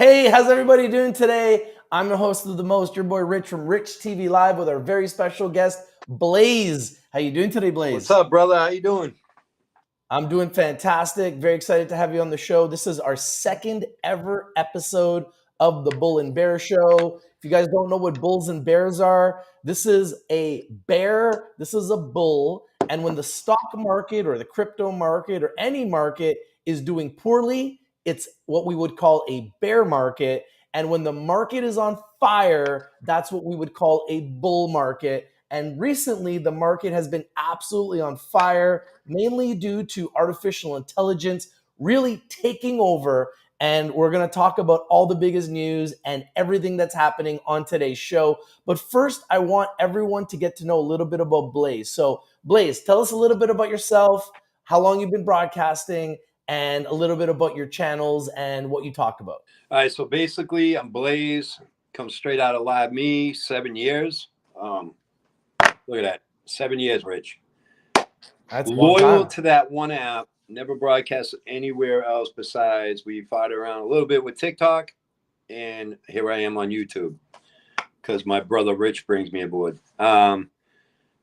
Hey, how's everybody doing today? I'm the host of The Most, your boy Rich from Rich TV Live with our very special guest, Blayze. How you doing today, Blayze? What's up, brother? How you doing? I'm doing fantastic. Very excited to have you on the show. This is our second ever episode of the Bull and Bear Show. If you guys don't know what bulls and bears are, this is a bear, this is a bull. And when the stock market or the crypto market or any market is doing poorly, it's what we would call a bear market. And when the market is on fire, that's what we would call a bull market. And recently, the market has been absolutely on fire, mainly due to artificial intelligence really taking over. And we're going to talk about all the biggest news and everything that's happening on today's show. But first, I want everyone to get to know a little bit about Blayze. So, Blayze, tell us a little bit about yourself, how long you've been broadcasting, and a little bit about your channels and what you talk about. All right, so basically, I'm Blayze. Come straight out of Live Me, 7 years. Look at that, 7 years, Rich. That's loyal to that one app. Never broadcast anywhere else besides we fought around a little bit with TikTok, and here I am on YouTube because my brother Rich brings me aboard.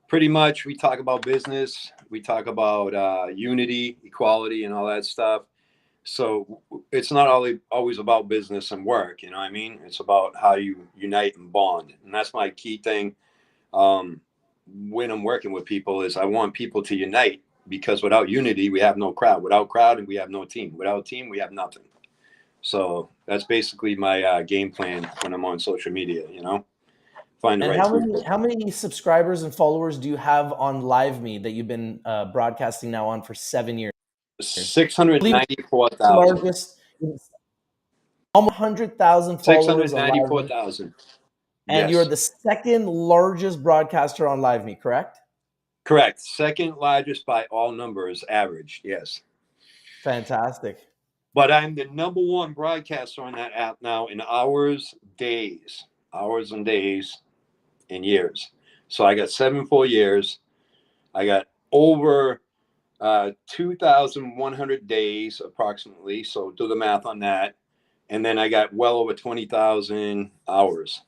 Pretty much, we talk about business, we talk about unity, equality, and all that stuff. So it's not always about business and work, you know what I mean? It's about how you unite and bond, and that's my key thing. When I'm working with people is I want people to unite, because without unity, we have no crowd. Without crowd, we have no team. Without team, we have nothing. So that's basically my game plan when I'm on social media, you know, find the And right people. how many subscribers and followers do you have on Live Me that you've been broadcasting now on for 7 years? 694,000. Largest, almost 100,000 followers on Live Me. 694,000. And Yes. you're the second largest broadcaster on Live Me, correct? Correct. Second largest by all numbers, average. Yes. Fantastic. But I'm the number one broadcaster on that app now in hours and days, and years. So I got 7 full years. I got over 2,100 days approximately. So do the math on that. And then I got well over 20,000 hours.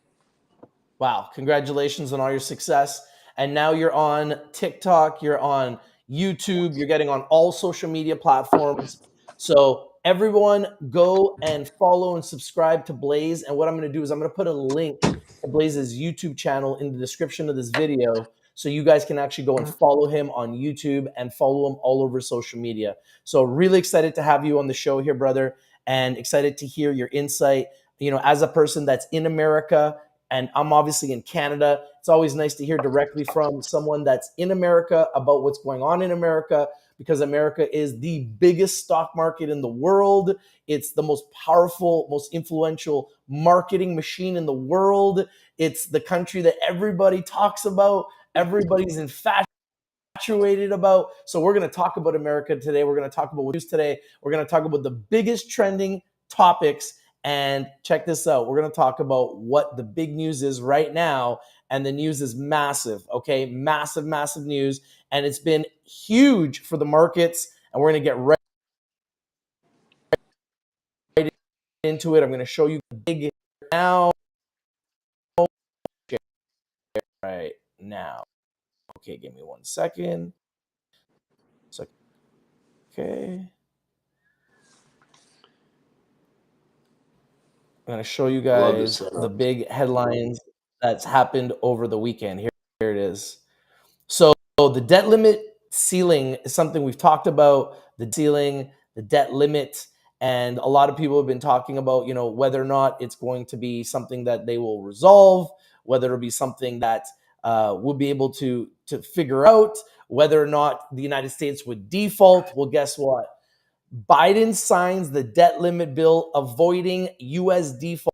Wow. Congratulations on all your success. And now you're on TikTok, you're on YouTube, you're getting on all social media platforms. So everyone go and follow and subscribe to Blayze. And what I'm going to do is I'm going to put a link to Blayze's YouTube channel in the description of this video, so you guys can actually go and follow him on YouTube and follow him all over social media. So really excited to have you on the show here, brother, and excited to hear your insight. You know, as a person that's in America, and I'm obviously in Canada, it's always nice to hear directly from someone that's in America about what's going on in America, because America is the biggest stock market in the world. It's the most powerful, most influential marketing machine in the world. It's the country that everybody talks about, everybody's infatuated about. So we're going to talk about America today. We're going to talk about news today. We're going to talk about the biggest trending topics. And check this out. We're going to talk about what the big news is right now. And the news is massive, okay? Massive, massive news. And it's been huge for the markets. And we're going to get right into it. I'm going to show you the big now. Right now. Okay, give me 1 second. Okay. I'm going to show you guys the big headlines that's happened over the weekend. Here it is. So the debt limit ceiling is something we've talked about, the ceiling, the debt limit. And a lot of people have been talking about, you know, whether or not it's going to be something that they will resolve, whether it'll be something that we'll be able to figure out, whether or not the United States would default. Well, guess what? Biden signs the debt limit bill avoiding U.S. default.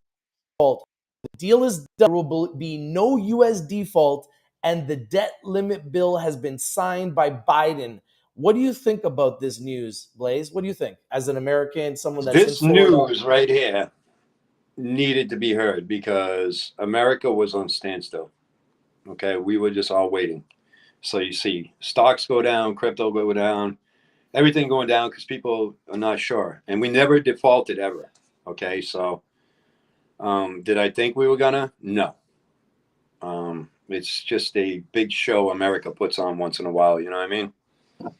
The deal is done. There will be no U.S. default, and the debt limit bill has been signed by Biden. What do you think about this news, Blayze? What do you think, as an American, someone that's this news right here needed to be heard, because America was on standstill. Okay, we were just all waiting. So you see stocks go down, crypto go down, everything going down because people are not sure. And we never defaulted ever. Okay, so Did I think we were gonna? No. It's just a big show America puts on once in a while. You know what I mean?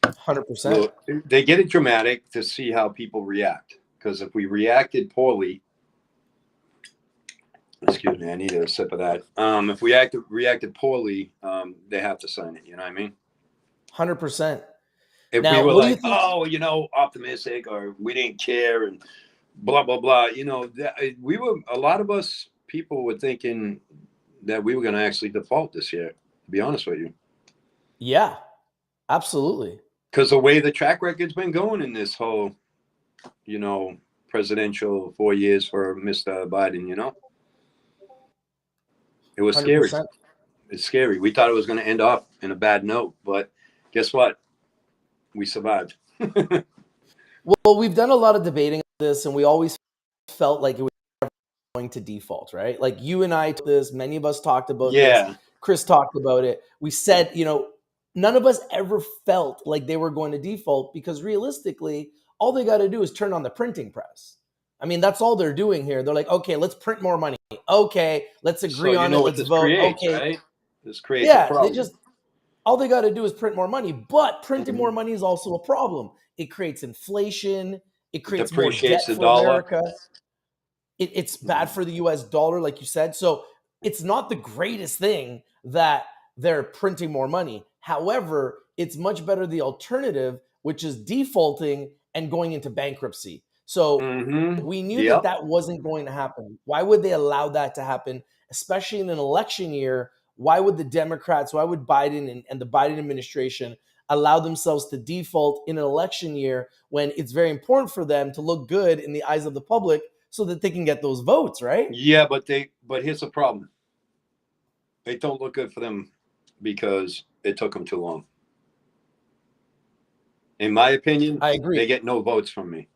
100%. Well, they get it dramatic to see how people react. Because if we reacted poorly, excuse me, I need a sip of that. If we reacted poorly, they have to sign it. You know what I mean? 100%. If we Now, were what do you like, think? oh, optimistic, or we didn't care, and blah blah blah, we were, a lot of us people were thinking that we were going to actually default this year. To be honest with you, Yeah, absolutely. because the way the track record's been going in this whole, you know, presidential 4 years for Mr. Biden, it was scary. 100%. It's scary. We thought it was going to end off in a bad note, but guess what? We survived. Well, we've done a lot of debating on this, and we always felt like it was going to default, right? Like you and I talked this, many of us talked about this. Yeah. Chris talked about it. We said, none of us ever felt like they were going to default because realistically, all they got to do is turn on the printing press. I mean, that's all they're doing here. They're like, okay, let's print more money. Okay, let's So agree you on know it. what Let's this vote. creates, Okay. right? This creates a Yeah, problem. all they got to do is print more money. But printing more Mhm. money is also a problem. It creates inflation. It It creates more depreciates debt the for dollar. America. It's bad for the US dollar, like you said. So it's not the greatest thing that they're printing more money. However, it's much better the alternative, which is defaulting and going into bankruptcy. So Mm-hmm. we knew that Yep. that wasn't going to happen. Why would they allow that to happen, especially in an election year? Why would the Democrats, why would Biden and the Biden administration allow themselves to default in an election year when it's very important for them to look good in the eyes of the public so that they can get those votes, right? Yeah, but here's the problem. It don't look good for them because it took them too long. In my opinion, I they agree. get no votes from me.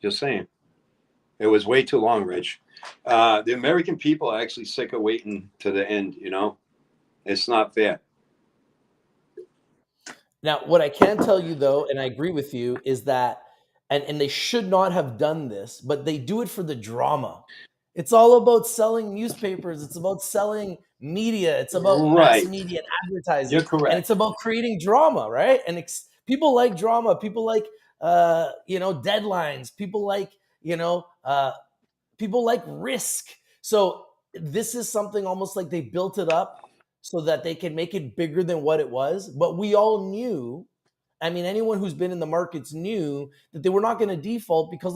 Just saying. It was way too long, Rich. The American people are actually sick of waiting to the end, It's not fair. Now, what I can tell you though, and I agree with you, is that and they should not have done this, but they do it for the drama. It's all about selling newspapers, it's about selling media, it's about mass Right. media and You're advertising, and it's correct. about creating drama, right? And people like drama, people like deadlines, people like risk. So this is something almost like they built it up so that they can make it bigger than what it was. But we all knew, I mean, anyone who's been in the markets knew that they were not going to default because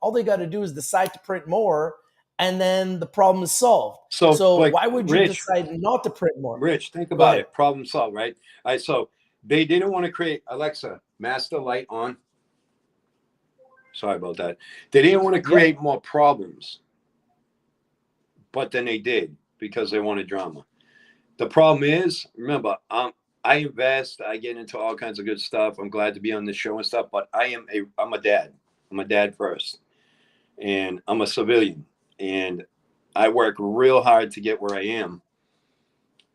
all they got to do is decide to print more and then the problem is solved. So, So like, why would you decide not to print more? Rich, think Go about ahead. it. Problem solved, right? All right. So they didn't want to create Alexa, master light on. Sorry about that. They didn't want to Yep. create more problems, but then they did because they wanted drama. The problem is, remember, I invest, I get into all kinds of good stuff. I'm glad to be on this show and stuff, but I'm a dad. I'm a dad first, and I'm a civilian, and I work real hard to get where I am.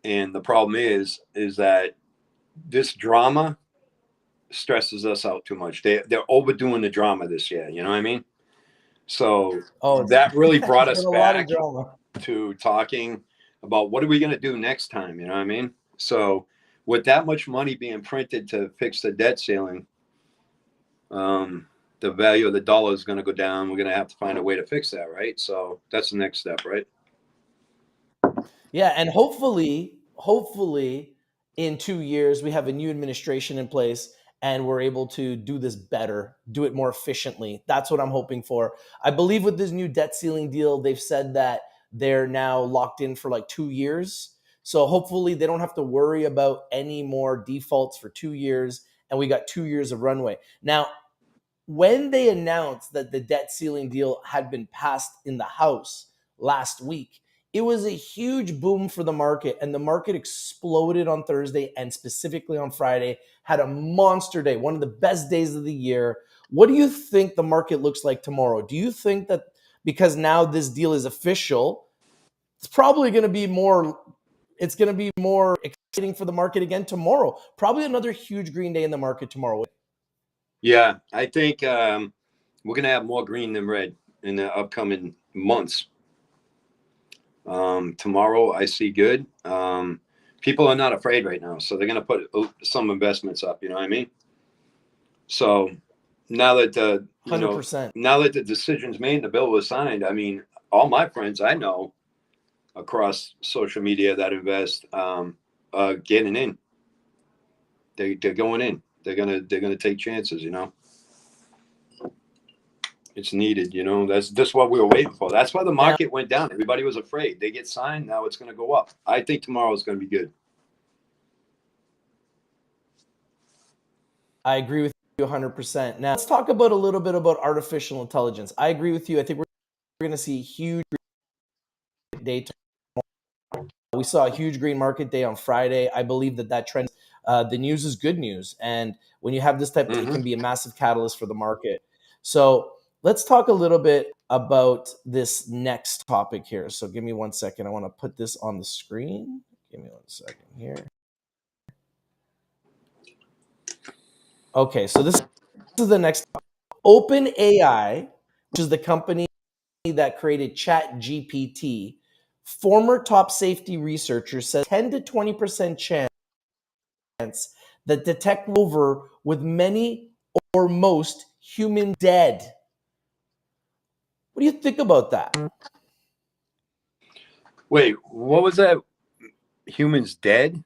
And the problem is that this drama stresses us out too much. They're overdoing the drama this year. You know what I mean? So Oh, that really brought it's us been a lot of back drama. to talking about what are we going to do next time. You know what I mean? So with that much money being printed to fix the debt ceiling, um, the value of the dollar is going to go down. We're going to have to find a way to fix that, right? So that's the next step, right? Yeah, and hopefully in 2 years we have a new administration in place and we're able to do this better, do it more efficiently. That's what I'm hoping for. I believe with this new debt ceiling deal, they've said that they're now locked in for like 2 years. So hopefully they don't have to worry about any more defaults for 2 years and we got 2 years of runway. Now, when they announced that the debt ceiling deal had been passed in the House last week, it was a huge boom for the market, and the market exploded on Thursday and specifically on Friday, had a monster day, one of the best days of the year. What do you think the market looks like tomorrow? Do you think that because now this deal is official, it's probably going to be more it's going to be more exciting for the market again tomorrow? Probably another huge green day in the market tomorrow. Yeah, I think we're going to have more green than red in the upcoming months. Tomorrow I see good. People are not afraid right now, so they're going to put some investments up. You know what I mean? So now that the 100%. now that the decision's made and the bill was signed, I mean, all my friends I know across social media that invest getting in. They're going in. They're gonna take chances. It's needed. That's what we were waiting for. That's why the Now, market went down. Everybody was afraid. They get signed. Now it's going to go up. I think tomorrow is going to be good. I agree with you 100%. Now, let's talk about a little bit about artificial intelligence. I agree with you. I think we're going to see a huge day. We saw a huge green market day on Friday. I believe that trend, the news is good news. And when you have this type, it can be a massive catalyst for the market. So let's talk a little bit about this next topic here. So give me 1 second. I want to put this on the screen. Give me 1 second here. Okay, so this is the next. OpenAI, which is the company that created ChatGPT, former top safety researcher says 10 to 20% chance that detect over with many or most human dead. What do you think about that? Wait, what was that? Humans dead?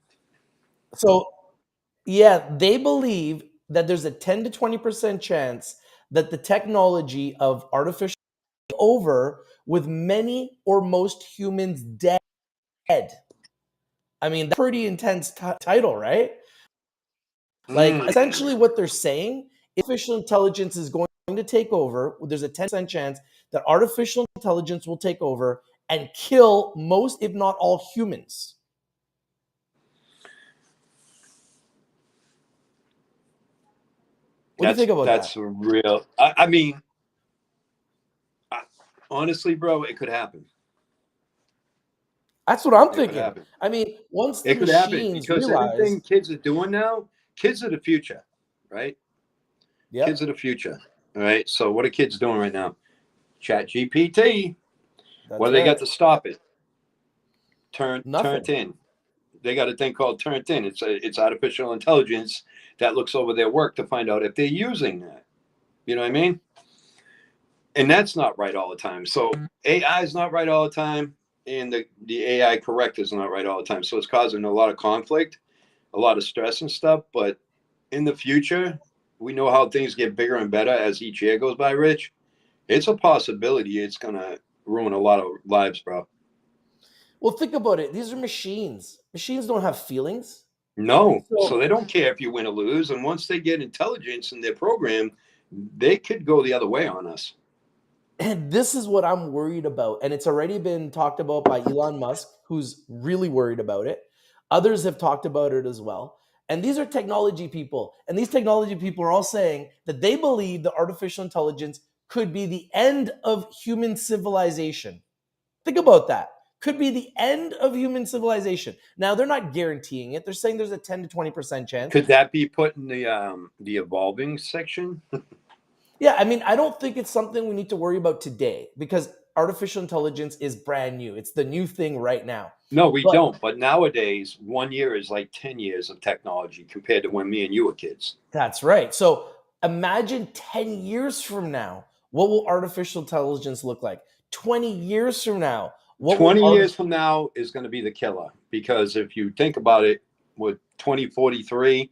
So, yeah, they believe that there's a 10 to 20% chance that the technology of artificial over with many or most humans dead. I mean, that's a pretty intense title, right? Like, essentially, what they're saying, artificial intelligence is going to take over. There's a 10% chance that artificial intelligence will take over and kill most, if not all, humans. What do you think about That's that? real. I mean, honestly, bro, it could happen. That's what I'm It could thinking. happen. I mean, once the It could happen machines because realize, everything kids are doing now, kids are the future, right? Kids yep, are the future, all right? So what are kids doing right now? Chat GPT. What that's do they got right. to stop it? Turn Nothing. in. They got a thing called Turnt In. It's artificial intelligence that looks over their work to find out if they're using that. You know what I mean? And that's not right all the time. So AI is not right all the time, and the AI correct is not right all the time. So it's causing a lot of conflict, a lot of stress and stuff. But in the future, we know how things get bigger and better as each year goes by, Rich. It's a possibility it's gonna ruin a lot of lives, bro. Well, think about it. These are machines. Machines don't have feelings. No, so So they don't care if you win or lose. And once they get intelligence in their program, they could go the other way on us. and this is what I'm worried about. And it's already been talked about by Elon Musk, who's really worried about it. Others have talked about it as well. And these are technology people. And these technology people are all saying that they believe that artificial intelligence could be the end of human civilization. Think about that. Could be the end of human civilization. Now, they're not guaranteeing it. They're saying there's a 10 to 20% chance. Could that be put in the evolving section? Yeah, I mean, I don't think it's something we need to worry about today because artificial intelligence is brand new. It's the new thing right now. No, we But don't. But nowadays, 1 year is like 10 years of technology compared to when me and you were kids. that's right. So imagine 10 years from now, what will artificial intelligence look like? 20 years from now, what will 20 years from now is going to be the killer because if you think about it, with 2043,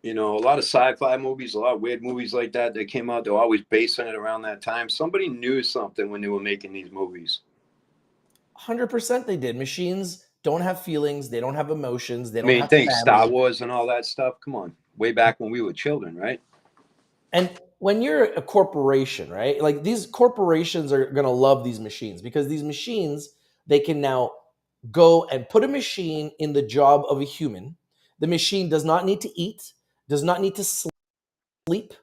a lot of sci-fi movies, a lot of weird movies like that came out, they're always basing it around that time. Somebody knew something when they were making these movies. 100% they did. Machines don't have feelings, they don't have emotions, they I don't mean, have think Star family. Wars and all that stuff. Come on, way back when we were children, right? And when you're a corporation, right? Like these corporations are going to love these machines because these machines, they can now go and put a machine in the job of a human. The machine does not need to eat, does not need to sleep,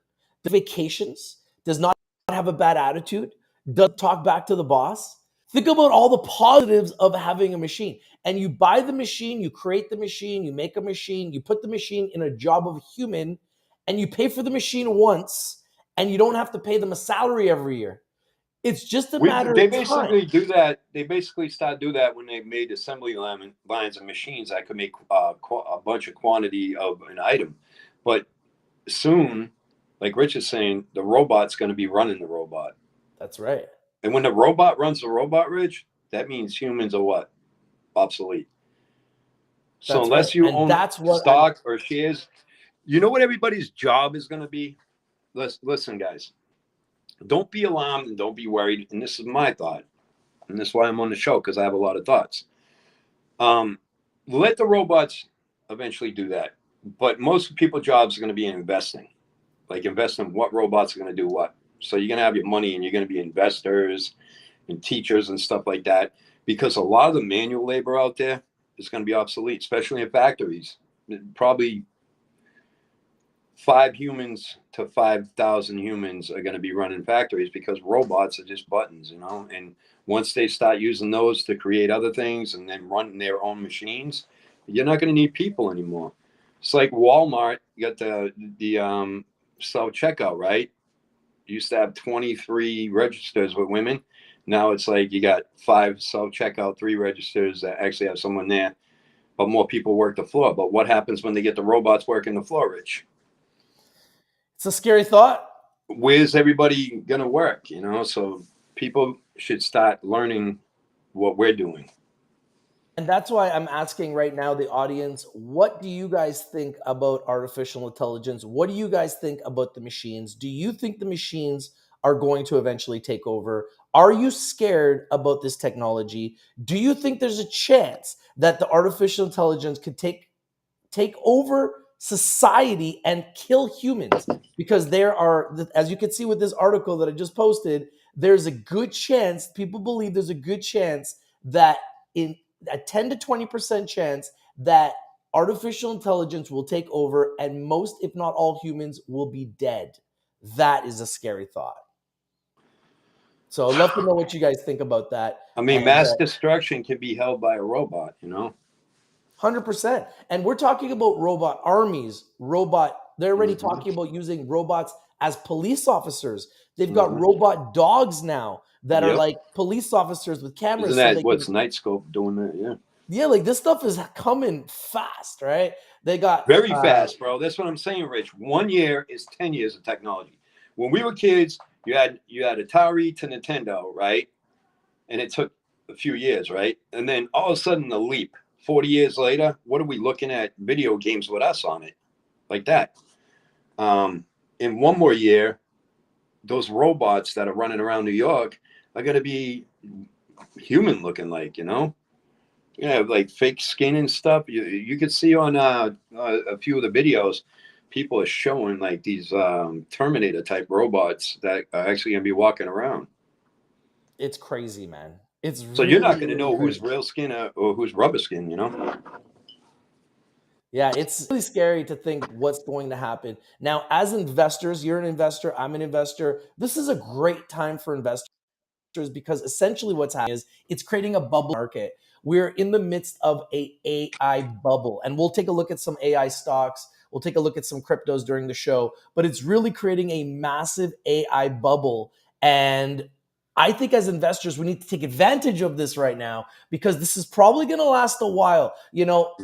vacations, does not have a bad attitude, doesn't talk back to the boss. Think about all the positives of having a machine. And you buy the machine, you create the machine, you make a machine, you put the machine in a job of a human, and you pay for the machine once, and you don't have to pay them a salary every year. It's just a matter They of time. basically do that. They basically start do that when they made assembly lines and machines that could make a bunch of quantity of an item. But soon, like Rich is saying, the robot's going to be running the robot. That's right. And when the robot runs the robot, Rich, that means humans are what? Obsolete. So That's right. unless you And own that's what I'm stock or shares, you know what everybody's job is going to be? Listen, guys, don't be alarmed and don't be worried. And this is my thought. And that's why I'm on the show, because I have a lot of thoughts. Let the robots eventually do that. But most people's jobs are going to be in investing, like investing what robots are going to do what. So you're going to have your money and you're going to be investors and teachers and stuff like that, because a lot of the manual labor out there is going to be obsolete, especially in factories. Probably 5 humans to 5,000 humans are going to be running factories, because robots are just buttons, and once they start using those to create other things and then run their own machines, you're not going to need people anymore. It's like Walmart. You got the self checkout, right? You used to have 23 registers with women. Now it's like you got 5 self checkout, 3 registers that actually have someone there, but more people work the floor. But what happens when they get the robots working the floor, Rich? It's a scary thought. Where's everybody going to work? So people should start learning what we're doing. And that's why I'm asking right now the audience, what do you guys think about artificial intelligence? What do you guys think about the machines? Do you think the machines are going to eventually take over? Are you scared about this technology? Do you think there's a chance that the artificial intelligence could take over society and kill humans? Because there are, as you can see with this article that I just posted, there's a good chance, people believe there's a good chance that in a 10 to 20% chance that artificial intelligence will take over and most, if not all, humans will be dead. That is a scary thought. So I'd love to know what you guys think about that. I mean, And mass destruction can be held by a robot. 100%. And we're talking about robot armies, they're already Mm-hmm. talking about using robots as police officers. They've got Mm-hmm. robot dogs now that are Yep. like police officers with cameras Isn't so that they can, what's Nightscope doing that? Yeah. yeah, like this stuff is coming fast, right? They got Very fast, bro. That's what I'm saying, Rich. 1 year is 10 years of technology. When we were kids, you had Atari to Nintendo, right? And it took a few years, right? And then all of a sudden, the leap. 40 years later, what are we looking at? Video games with us on it, like that. In one more year, those robots that are running around New York are going to be human looking, like fake skin and stuff. You could see on a few of the videos, people are showing like these Terminator type robots that are actually going to be walking around. it's crazy, man. It's So you're really, not going to really know who's crazy. real skin or who's rubber skin. Yeah, it's really scary to think what's going to happen. Now, as investors, you're an investor, I'm an investor. This is a great time for investors because essentially what's happening is it's creating a bubble market. We're in the midst of a AI bubble, and we'll take a look at some AI stocks. We'll take a look at some cryptos during the show, but it's really creating a massive AI bubble. And I think as investors, we need to take advantage of this right now because this is probably going to last a while.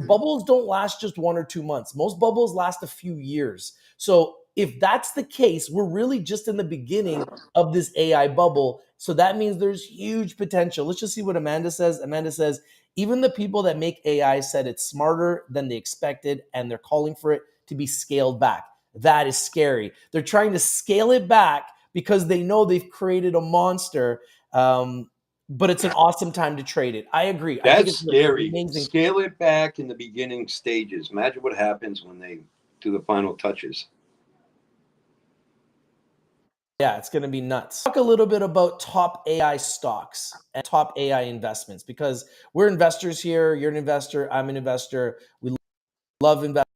Bubbles don't last just 1 or 2 months. Most bubbles last a few years. So if that's the case, we're really just in the beginning of this AI bubble. So that means there's huge potential. Let's just see what Amanda says. Amanda says, even the people that make AI said it's smarter than they expected, and they're calling for it to be scaled back. That is scary. They're trying to scale it back because they know they've created a monster. But it's an awesome time to trade it. I agree. I think That's it's an scary. amazing. Scale it back in the beginning stages. Imagine what happens when they do the final touches. Yeah, it's going to be nuts. Talk a little bit about top AI stocks and top AI investments because we're investors here. You're an investor. I'm an investor. We love investing.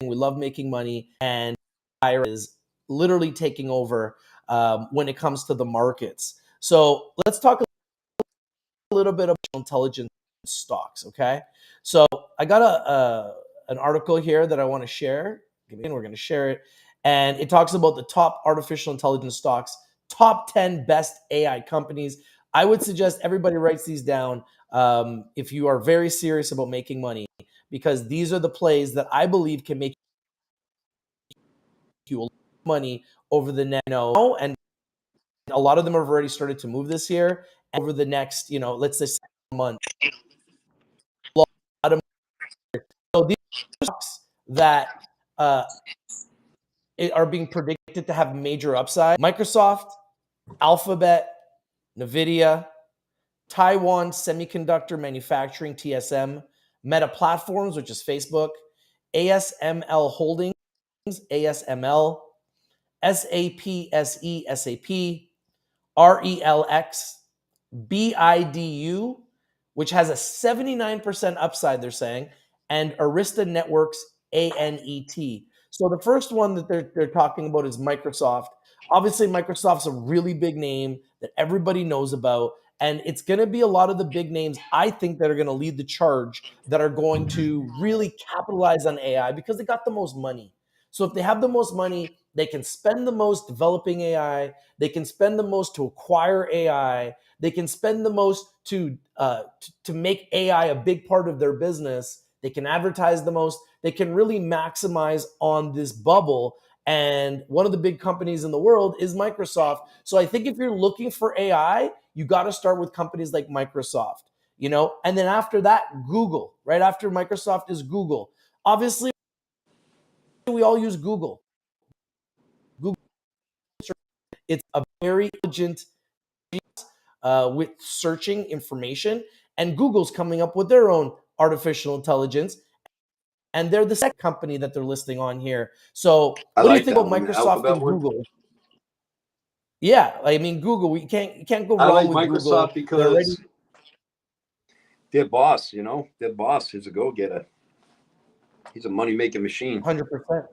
We love making money. And AI is literally taking over when it comes to the markets. So let's talk a little bit about intelligence stocks. Okay. So I got an article here that I want to share. We're going to share it. And it talks about the top artificial intelligence stocks top 10 best AI companies. I would suggest everybody writes these down if you are very serious about making money, because these are the plays that I believe can make you a lot of money over the next, and a lot of them have already started to move this year. Over the next, let's say month, a lot of so these stocks that uh, are being predicted to have major upside: Microsoft, Alphabet, Nvidia, Taiwan Semiconductor Manufacturing (TSM), Meta Platforms, which is Facebook, ASML Holdings (ASML), SAP SE SAP, RELX, BIDU, which has a 79% upside, they're saying, and Arista Networks, ANET. So the first one that they're talking about is Microsoft. Obviously, Microsoft's a really big name that everybody knows about. And it's going to be a lot of the big names, I think, that are going to lead the charge, that are going to really capitalize on AI because they got the most money. So if they have the most money, they can spend the most developing AI. They can spend the most to acquire AI. They can spend the most to make AI a big part of their business. They can advertise the most. They can really maximize on this bubble. And one of the big companies in the world is Microsoft. So I think if you're looking for AI, you got to start with companies like Microsoft, and then after that, Google. Right after Microsoft is Google. Obviously, we all use Google. Google, it's a very intelligent with searching information, and Google's coming up with their own artificial intelligence, and they're the second company that they're listing on here. So, I what do you like think that about one, the Microsoft Alphabet and one. Google? Yeah, I mean Google. You can't go I wrong like with Microsoft Google. They're already because their boss, their boss is a go-getter. He's a money-making machine. 100%.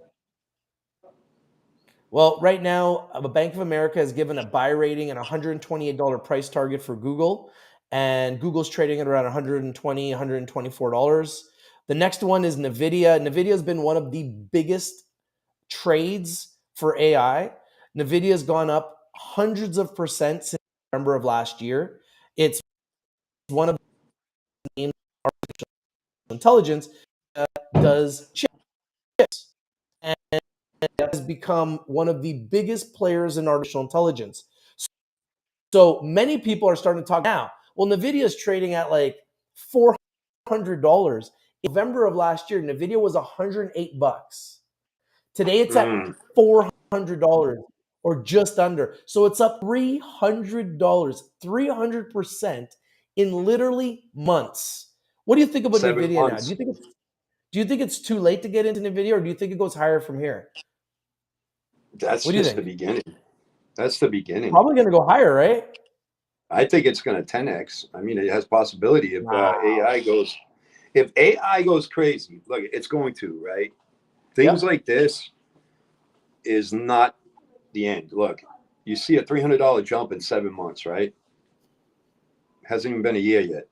Well, right now, Bank of America has given a buy rating and $128 price target for Google, and Google's trading at around $120, $124. The next one is Nvidia. Nvidia has been one of the biggest trades for AI. Nvidia has gone up hundreds of percent since November of last year. It's one of the names of artificial intelligence that does chips, and has become one of the biggest players in artificial intelligence. So many people are starting to talk now. Well, Nvidia is trading at like $400. In November of last year, Nvidia was $108. Today it's at $400 or just under. So it's up $300, 300% in literally months. What do you think about Seven Nvidia now? months. Do you think it's too late to get into Nvidia, or do you think it goes higher from here? That's What do you just the think? beginning. That's the beginning. Probably going to go higher, right? I think it's going to 10x. I mean, it has possibility if Wow. AI goes crazy. Look, it's going to, right? Things Yep. like this is not the end. Look, you see a $300 jump in 7 months, right? Hasn't even been a year yet.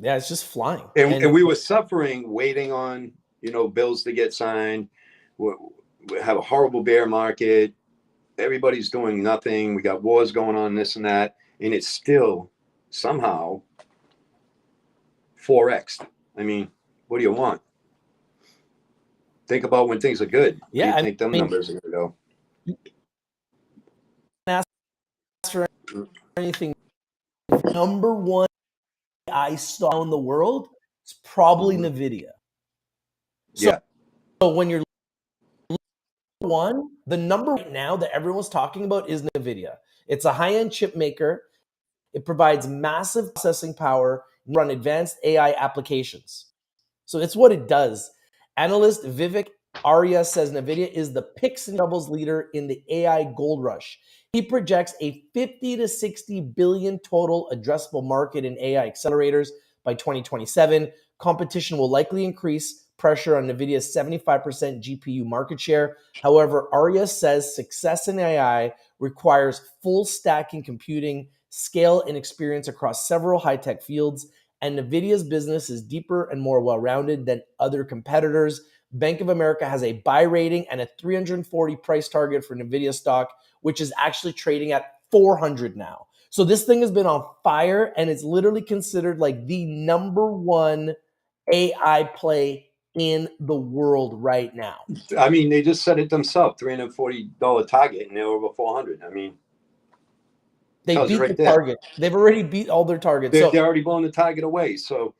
Yeah, it's just flying. And And we were suffering, waiting on, bills to get signed. We have a horrible bear market. Everybody's doing nothing. We got wars going on, this and that. And it's still somehow 4x. I mean, what do you want? Think about when things are good. Where do yeah, you I think them mean, numbers are going to go? you can ask for anything. Number one AI stock in the world, it's probably Mm-hmm. Nvidia. So, Yeah. when you're one, the number right now that everyone's talking about is Nvidia. It's a high-end chip maker. It provides massive processing power to run advanced AI applications. So it's what it does. Analyst Vivek Arya says NVIDIA is the picks and shovels leader in the AI gold rush. He projects a 50 to 60 billion total addressable market in AI accelerators by 2027. Competition will likely increase pressure on NVIDIA's 75% GPU market share. However, Arya says success in AI requires full stacking computing, scale, and experience across several high-tech fields, and NVIDIA's business is deeper and more well-rounded than other competitors. Bank of America has a buy rating and a 340 price target for NVIDIA stock, which is actually trading at 400 now. So this thing has been on fire, and it's literally considered like the number one AI play in the world right now. I mean, they just said it themselves, $340 target, and they're over 400. I mean, They tells you beat right the there. target. They've already beat all their targets. They're, So they're already blowing the target away. So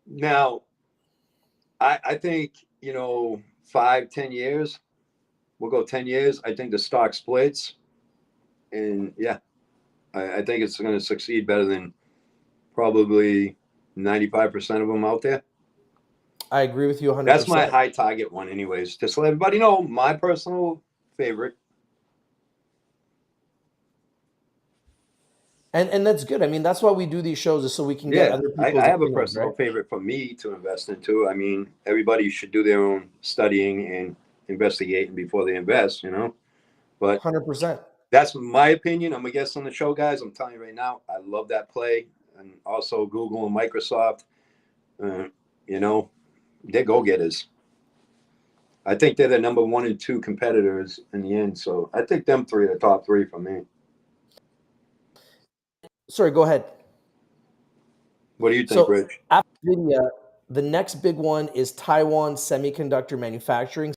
now I think, 5, 10 years, we'll go 10 years. I think the stock splits. And yeah, I think it's going to succeed better than probably 95% of them out there. I agree with you 100%. That's my high target one, anyways. Just to let everybody know, my personal favorite. And that's good. I mean, that's why we do these shows, is so we can get other I people's have a opinions, personal right? favorite for me to invest into. I mean, everybody should do their own studying and investigating before they invest, But 100%. that's my opinion. I'm a guest on the show, guys. I'm telling you right now, I love that play. And also Google and Microsoft, uh, they're go-getters. I think they're the number 1 and 2 competitors in the end. So I think them three are the top three for me. Sorry, go ahead. What do you think, So Rich? after NVIDIA, the next big one is Taiwan Semiconductor Manufacturing.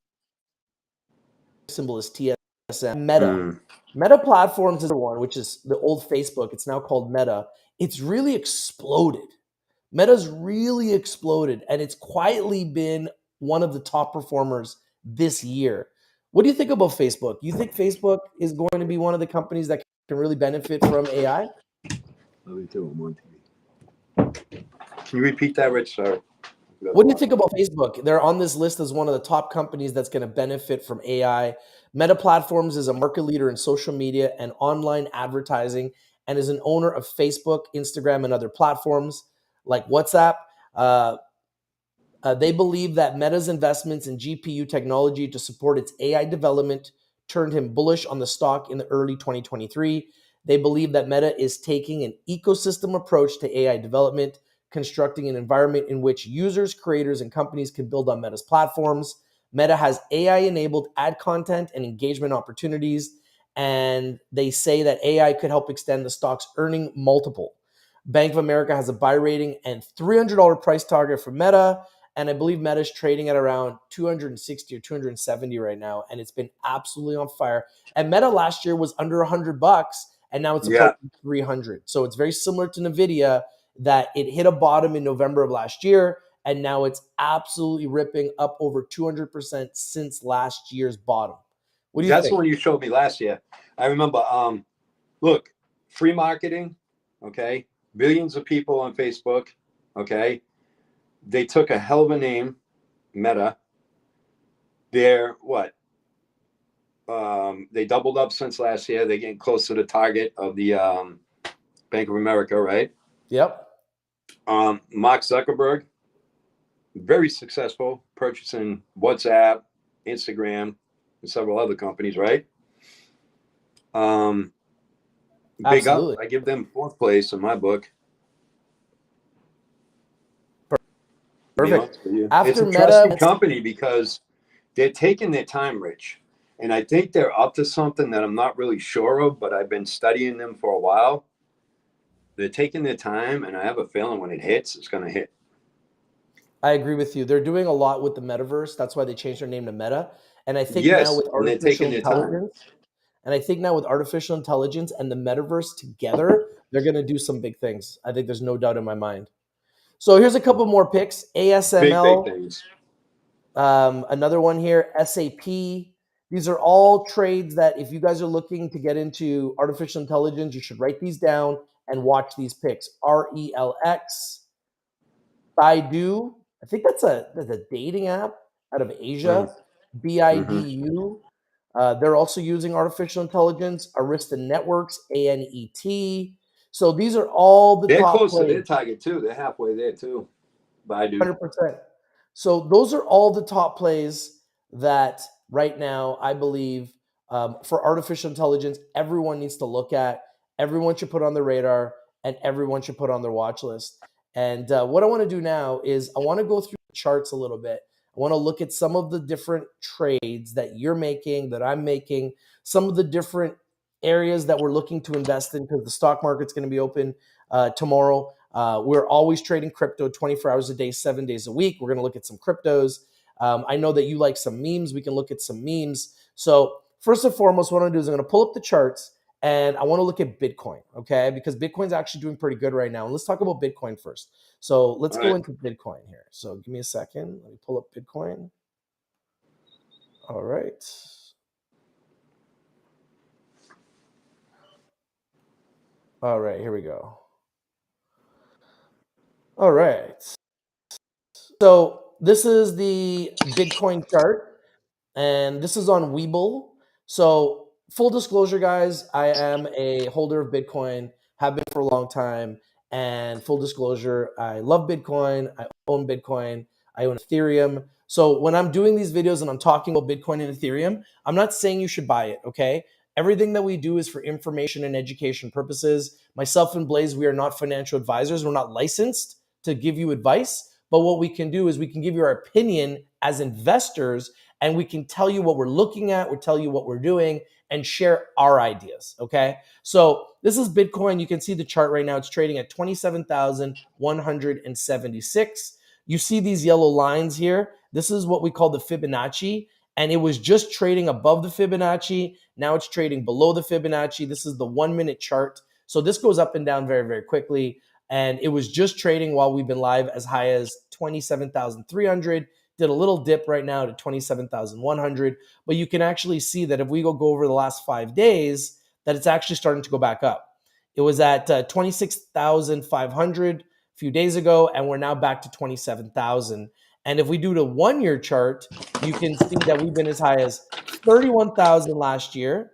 Symbol is TSM. Meta. Mm. Meta Platforms is the one, which is the old Facebook. It's now called Meta. It's really exploded. Meta's really exploded, and it's quietly been one of the top performers this year. What do you think about Facebook? You think Facebook is going to be one of the companies that can really benefit from AI? Love you too. I'm on TV. Can you repeat that, Rich? Sorry. What do you think about Facebook? They're on this list as one of the top companies that's going to benefit from AI. Meta Platforms is a market leader in social media and online advertising, and is an owner of Facebook, Instagram, and other platforms like WhatsApp. Uh, they believe that Meta's investments in GPU technology to support its AI development turned him bullish on the stock in the early 2023. They believe that Meta is taking an ecosystem approach to AI development, constructing an environment in which users, creators, and companies can build on Meta's platforms. Meta has AI-enabled ad content and engagement opportunities, and they say that AI could help extend the stock's earning multiple. Bank of America has a buy rating and $300 price target for Meta. And I believe Meta is trading at around 260 or 270 right now. And it's been absolutely on fire. And Meta last year was under $100, and now it's Yeah, approaching 300. So it's very similar to NVIDIA, that it hit a bottom in November of last year. And now it's absolutely ripping up over 200% since last year's bottom. What do you that's the think? one you showed me last year. I remember. Look, free marketing. Okay, billions of people on Facebook. Okay, they took a hell of a name, Meta. They're what? They doubled up since last year. They're getting close to the target of the Bank of America, right? Yep. Mark Zuckerberg, very successful, purchasing WhatsApp, Instagram, and several other companies, right? Um, Big up. Absolutely. I give them fourth place in my book. To be Perfect. honest with you, it's After a Meta, trusted company because they're taking their time, Rich. And I think they're up to something that I'm not really sure of, but I've been studying them for a while. They're taking their time, and I have a feeling when it hits, it's going to hit. I agree with you. They're doing a lot with the metaverse. That's why they changed their name to Meta. And I think now Yes, with and they're artificial taking their time. intelligence, and I think now with artificial intelligence and the metaverse together, they're going to do some big things. I think there's no doubt in my mind. So here's a couple more picks. Big, big ASML, things. another one here, SAP. These are all trades that if you guys are looking to get into artificial intelligence, you should write these down and watch these picks. RELX, Baidu, I think that's a dating app out of Asia. Mm-hmm. BIDU, they're also using artificial intelligence. Arista Networks, ANET. So these are all the They're top close to their plays. target, too. They're halfway there, too. Baidu. 100%. So those are all the top plays that right now I believe for artificial intelligence, everyone needs to look at, everyone should put on their radar, and everyone should put on their watch list. And what I want to do now is I want to go through the charts a little bit. want to look at some of the different trades that you're making, that I'm making, some of the different areas that we're looking to invest in, because the stock market's going to be open tomorrow. We're always trading crypto 24 hours a day, 7 days a week. We're going to look at some cryptos. I know that you like some memes. We can look at some memes. So first and foremost, what I'm going to do is I'm going to pull up the charts and I want to look at Bitcoin, okay? Because Bitcoin's actually doing pretty good right now. And let's talk about Bitcoin first. So let's All go right. into Bitcoin here. So give me a second. Let me pull up Bitcoin. All right. All right, here we go. All right. So this is the Bitcoin chart, and this is on Webull. So full disclosure, guys, I am a holder of Bitcoin, have been for a long time. And full disclosure, I love Bitcoin. I own Bitcoin. I own Ethereum. So when I'm doing these videos and I'm talking about Bitcoin and Ethereum, I'm not saying you should buy it, okay? Everything that we do is for information and education purposes. Myself and Blayze, we are not financial advisors. We're not licensed to give you advice. But what we can do is we can give you our opinion as investors, and we can tell you what we're looking at, we'll tell you what we're doing, and share our ideas, okay? So this is Bitcoin. You can see the chart right now. It's trading at 27,176. You see these yellow lines here. This is what we call the Fibonacci, and it was just trading above the Fibonacci. Now it's trading below the Fibonacci. This is the 1 minute chart. So this goes up and down very, very quickly. And it was just trading while we've been live as high as 27,300. Did a little dip right now to 27,100. But you can actually see that if we go over the last 5 days, that it's actually starting to go back up. It was at 26,500 a few days ago, and we're now back to 27,000. And if we do the 1 year chart, you can see that we've been as high as 31,000 last year.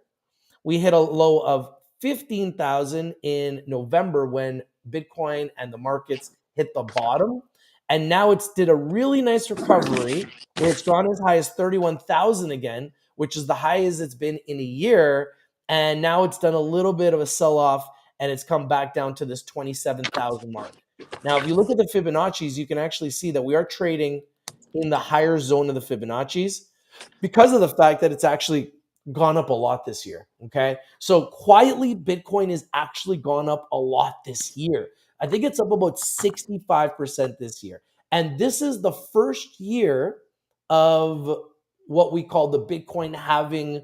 We hit a low of 15,000 in November when Bitcoin and the markets hit the bottom. And now it's did a really nice recovery where it's gone as high as 31,000 again, which is the highest it's been in a year. And now it's done a little bit of a sell off and it's come back down to this 27,000 mark. Now, if you look at the Fibonacci's, you can actually see that we are trading in the higher zone of the Fibonacci's because of the fact that it's actually gone up a lot this year. Okay. So quietly, Bitcoin has actually gone up a lot this year. I think it's up about 65% this year. And this is the first year of what we call the Bitcoin halving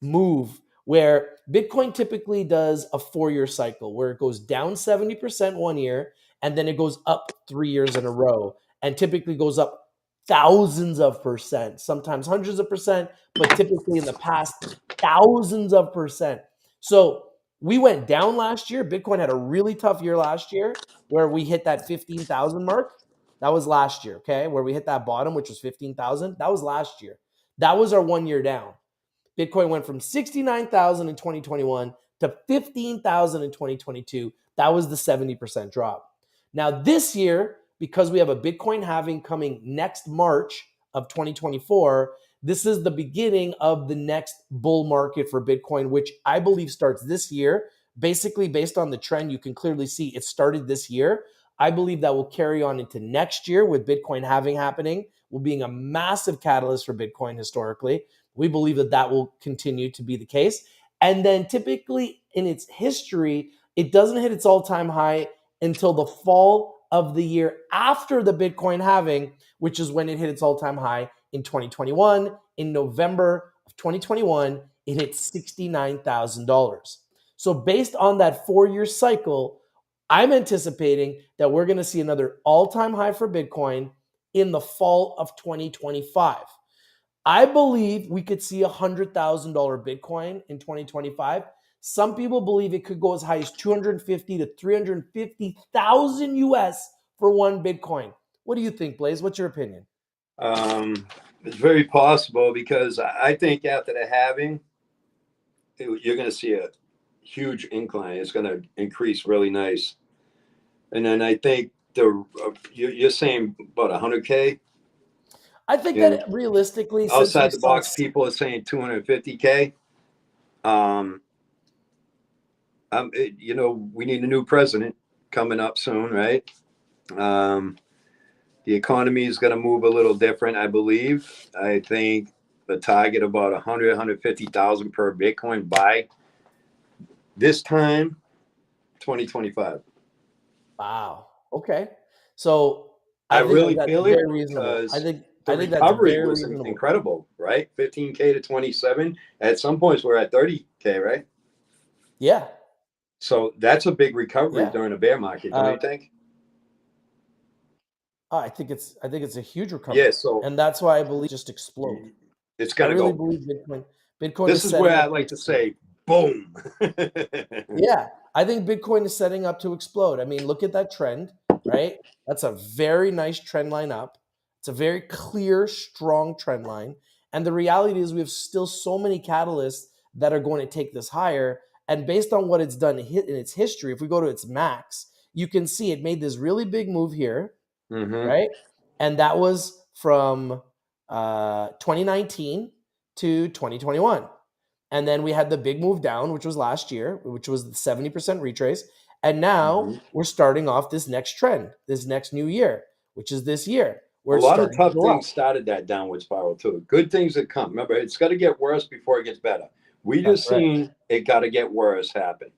move, where Bitcoin typically does a 4 year cycle where it goes down 70% 1 year and then it goes up 3 years in a row and typically goes up thousands of percent, sometimes hundreds of percent, but typically in the past, thousands of percent. So we went down last year. Bitcoin had a really tough year last year where we hit that 15,000 mark. That was last year, okay? Where we hit that bottom, which was 15,000. That was last year. That was our 1 year down. Bitcoin went from 69,000 in 2021 to 15,000 in 2022. That was the 70% drop. Now, this year, because we have a Bitcoin halving coming next March of 2024, this is the beginning of the next bull market for Bitcoin, which I believe starts this year. Basically, based on the trend, you can clearly see it started this year. I believe that will carry on into next year with Bitcoin halving happening, will being a massive catalyst for Bitcoin historically. We believe that that will continue to be the case. And then typically in its history, it doesn't hit its all-time high until the fall of the year after the Bitcoin halving, which is when it hit its all-time high in 2021. In November of 2021, it hit $69,000. So based on that 4 year cycle, I'm anticipating that we're going to see another all-time high for Bitcoin in the fall of 2025. I believe we could see $100,000 Bitcoin in 2025. Some people believe it could go as high as 250 to 350,000 US for one Bitcoin. What do you think, Blayze? What's your opinion? It's very possible because I think after the halving, you're going to see a huge incline. It's going to increase really nice. And then I think you're saying about 100K. I think And that realistically, since we outside the saw, box, people are saying 250K. Um, we need a new president coming up soon, right? The economy is going to move a little different, I believe. I think the target about 100, 150,000 per Bitcoin by this time, 2025. Wow. Okay. So I I think really that's feel it very reasonable. because the I think that's recovery very was reasonable. incredible, right? 15K to 27. At some points, we're at 30K, right? Yeah. So that's a big recovery Yeah. during a bear market, don't Uh, you think? I think it's a huge Yeah. recovery, So and that's why I believe just explode. it's I going to really go. believe Bitcoin This is is where setting I up to like to explode. say, boom. Yeah, I think Bitcoin is setting up to explode. I mean, look at that trend, right? That's a very nice trend line up. It's a very clear, strong trend line. And the reality is, we have still so many catalysts that are going to take this higher. And based on what it's done in its history, if we go to its max, you can see it made this really big move here, Hmm. right? And that was from 2019 to 2021. And then we had the big move down, which was last year, which was the 70% retrace. And now Hmm. we're starting off this next trend, this next new year, which is this year, A where it's lot of starting to tough go up. things started that downward spiral too. Good things that come. Remember, it's got to get worse before it gets better. We That's just right. seen it got to get worse happen,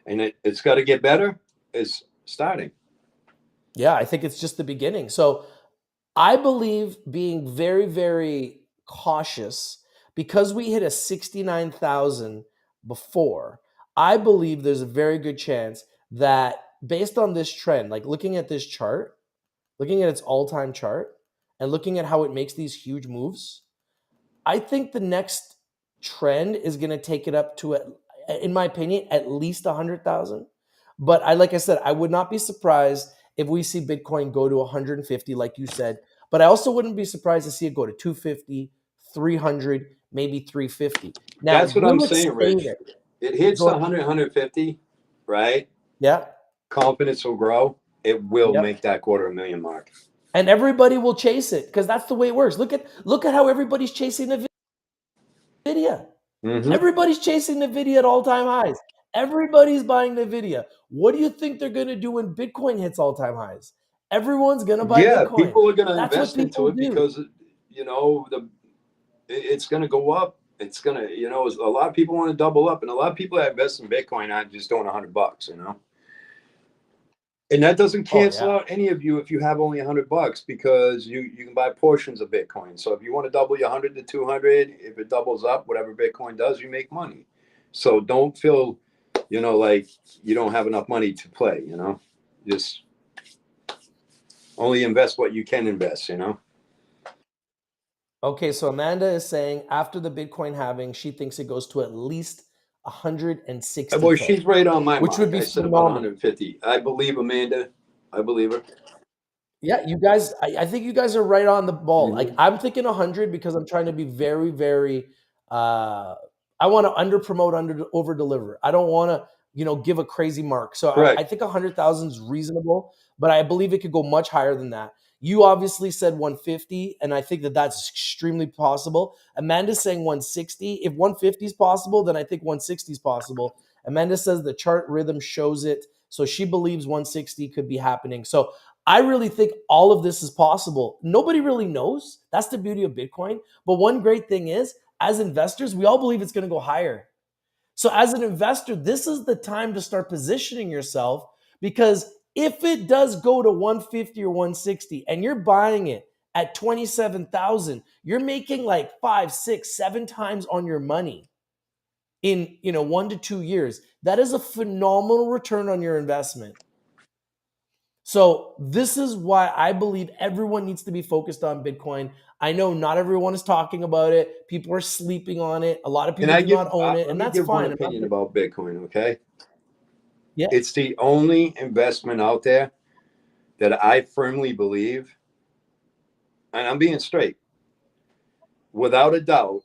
and it's got to get better. It's starting. Yeah, I think it's just the beginning. So I believe being very, very cautious because we hit a 69,000 before. I believe there's a very good chance that based on this trend, like looking at this chart, looking at its all-time chart and looking at how it makes these huge moves, I think the next trend is going to take it up to, in my opinion, at least 100,000. But like I said, I would not be surprised if we see Bitcoin go to 150, like you said. But I also wouldn't be surprised to see it go to 250, 300, maybe 350. Now, That's what I'm will it saying, stay Rich. there? It hits Go ahead. 100, 150, right? Yeah, Confidence will grow. It will yep. make that quarter a million mark. And everybody will chase it because that's the way it works. Look at how everybody's chasing the Nvidia. Hmm. Everybody's chasing Nvidia at all-time highs. Everybody's buying Nvidia. What do you think they're going to do when Bitcoin hits all-time highs? Everyone's going to buy Yeah, Bitcoin. people are going to That's what invest into people it do. because it's going to go up. It's going to, a lot of people want to double up, and a lot of people that invest in Bitcoin aren't just doing $100. And that doesn't Oh cancel yeah. out any of you if you have only $100 because you can buy portions of Bitcoin. So if you want to double your 100 to 200, if it doubles up, whatever Bitcoin does, you make money. So don't feel, like you don't have enough money to play. Just only invest what you can invest. Okay, so Amanda is saying after the Bitcoin halving, she thinks it goes to at least Well, 160K, she's right on my which would mark. be I said about phenomenal. 150. I believe Amanda. I believe her. Yeah, you guys, I think you guys are right on the ball. Like Hmm. I'm thinking 100 because I'm trying to be very, very. Uh, I want to under promote, over deliver. I don't want to, give a crazy mark. So I Correct. think 100,000 is reasonable, but I believe it could go much higher than that. You obviously said 150, and I think that that's extremely possible. Amanda's saying 160. If 150 is possible, then I think 160 is possible. Amanda says the chart rhythm shows it, so she believes 160 could be happening. So I really think all of this is possible. Nobody really knows. That's the beauty of Bitcoin. But one great thing is, as investors, we all believe it's going to go higher. So, as an investor, this is the time to start positioning yourself because if it does go to 150 or 160 and you're buying it at 27,000, you're making like 5, 6, 7 times on your money in 1 to 2 years. That is a phenomenal return on your investment. So this is why I believe everyone needs to be focused on Bitcoin. I know not everyone is talking about it. People are sleeping on it. A lot of Can people I do not give? own it, Let and me that's give one fine. I'm not. opinion about Bitcoin. Okay, Yeah, it's the only investment out there that I firmly believe, and I'm being straight, without a doubt,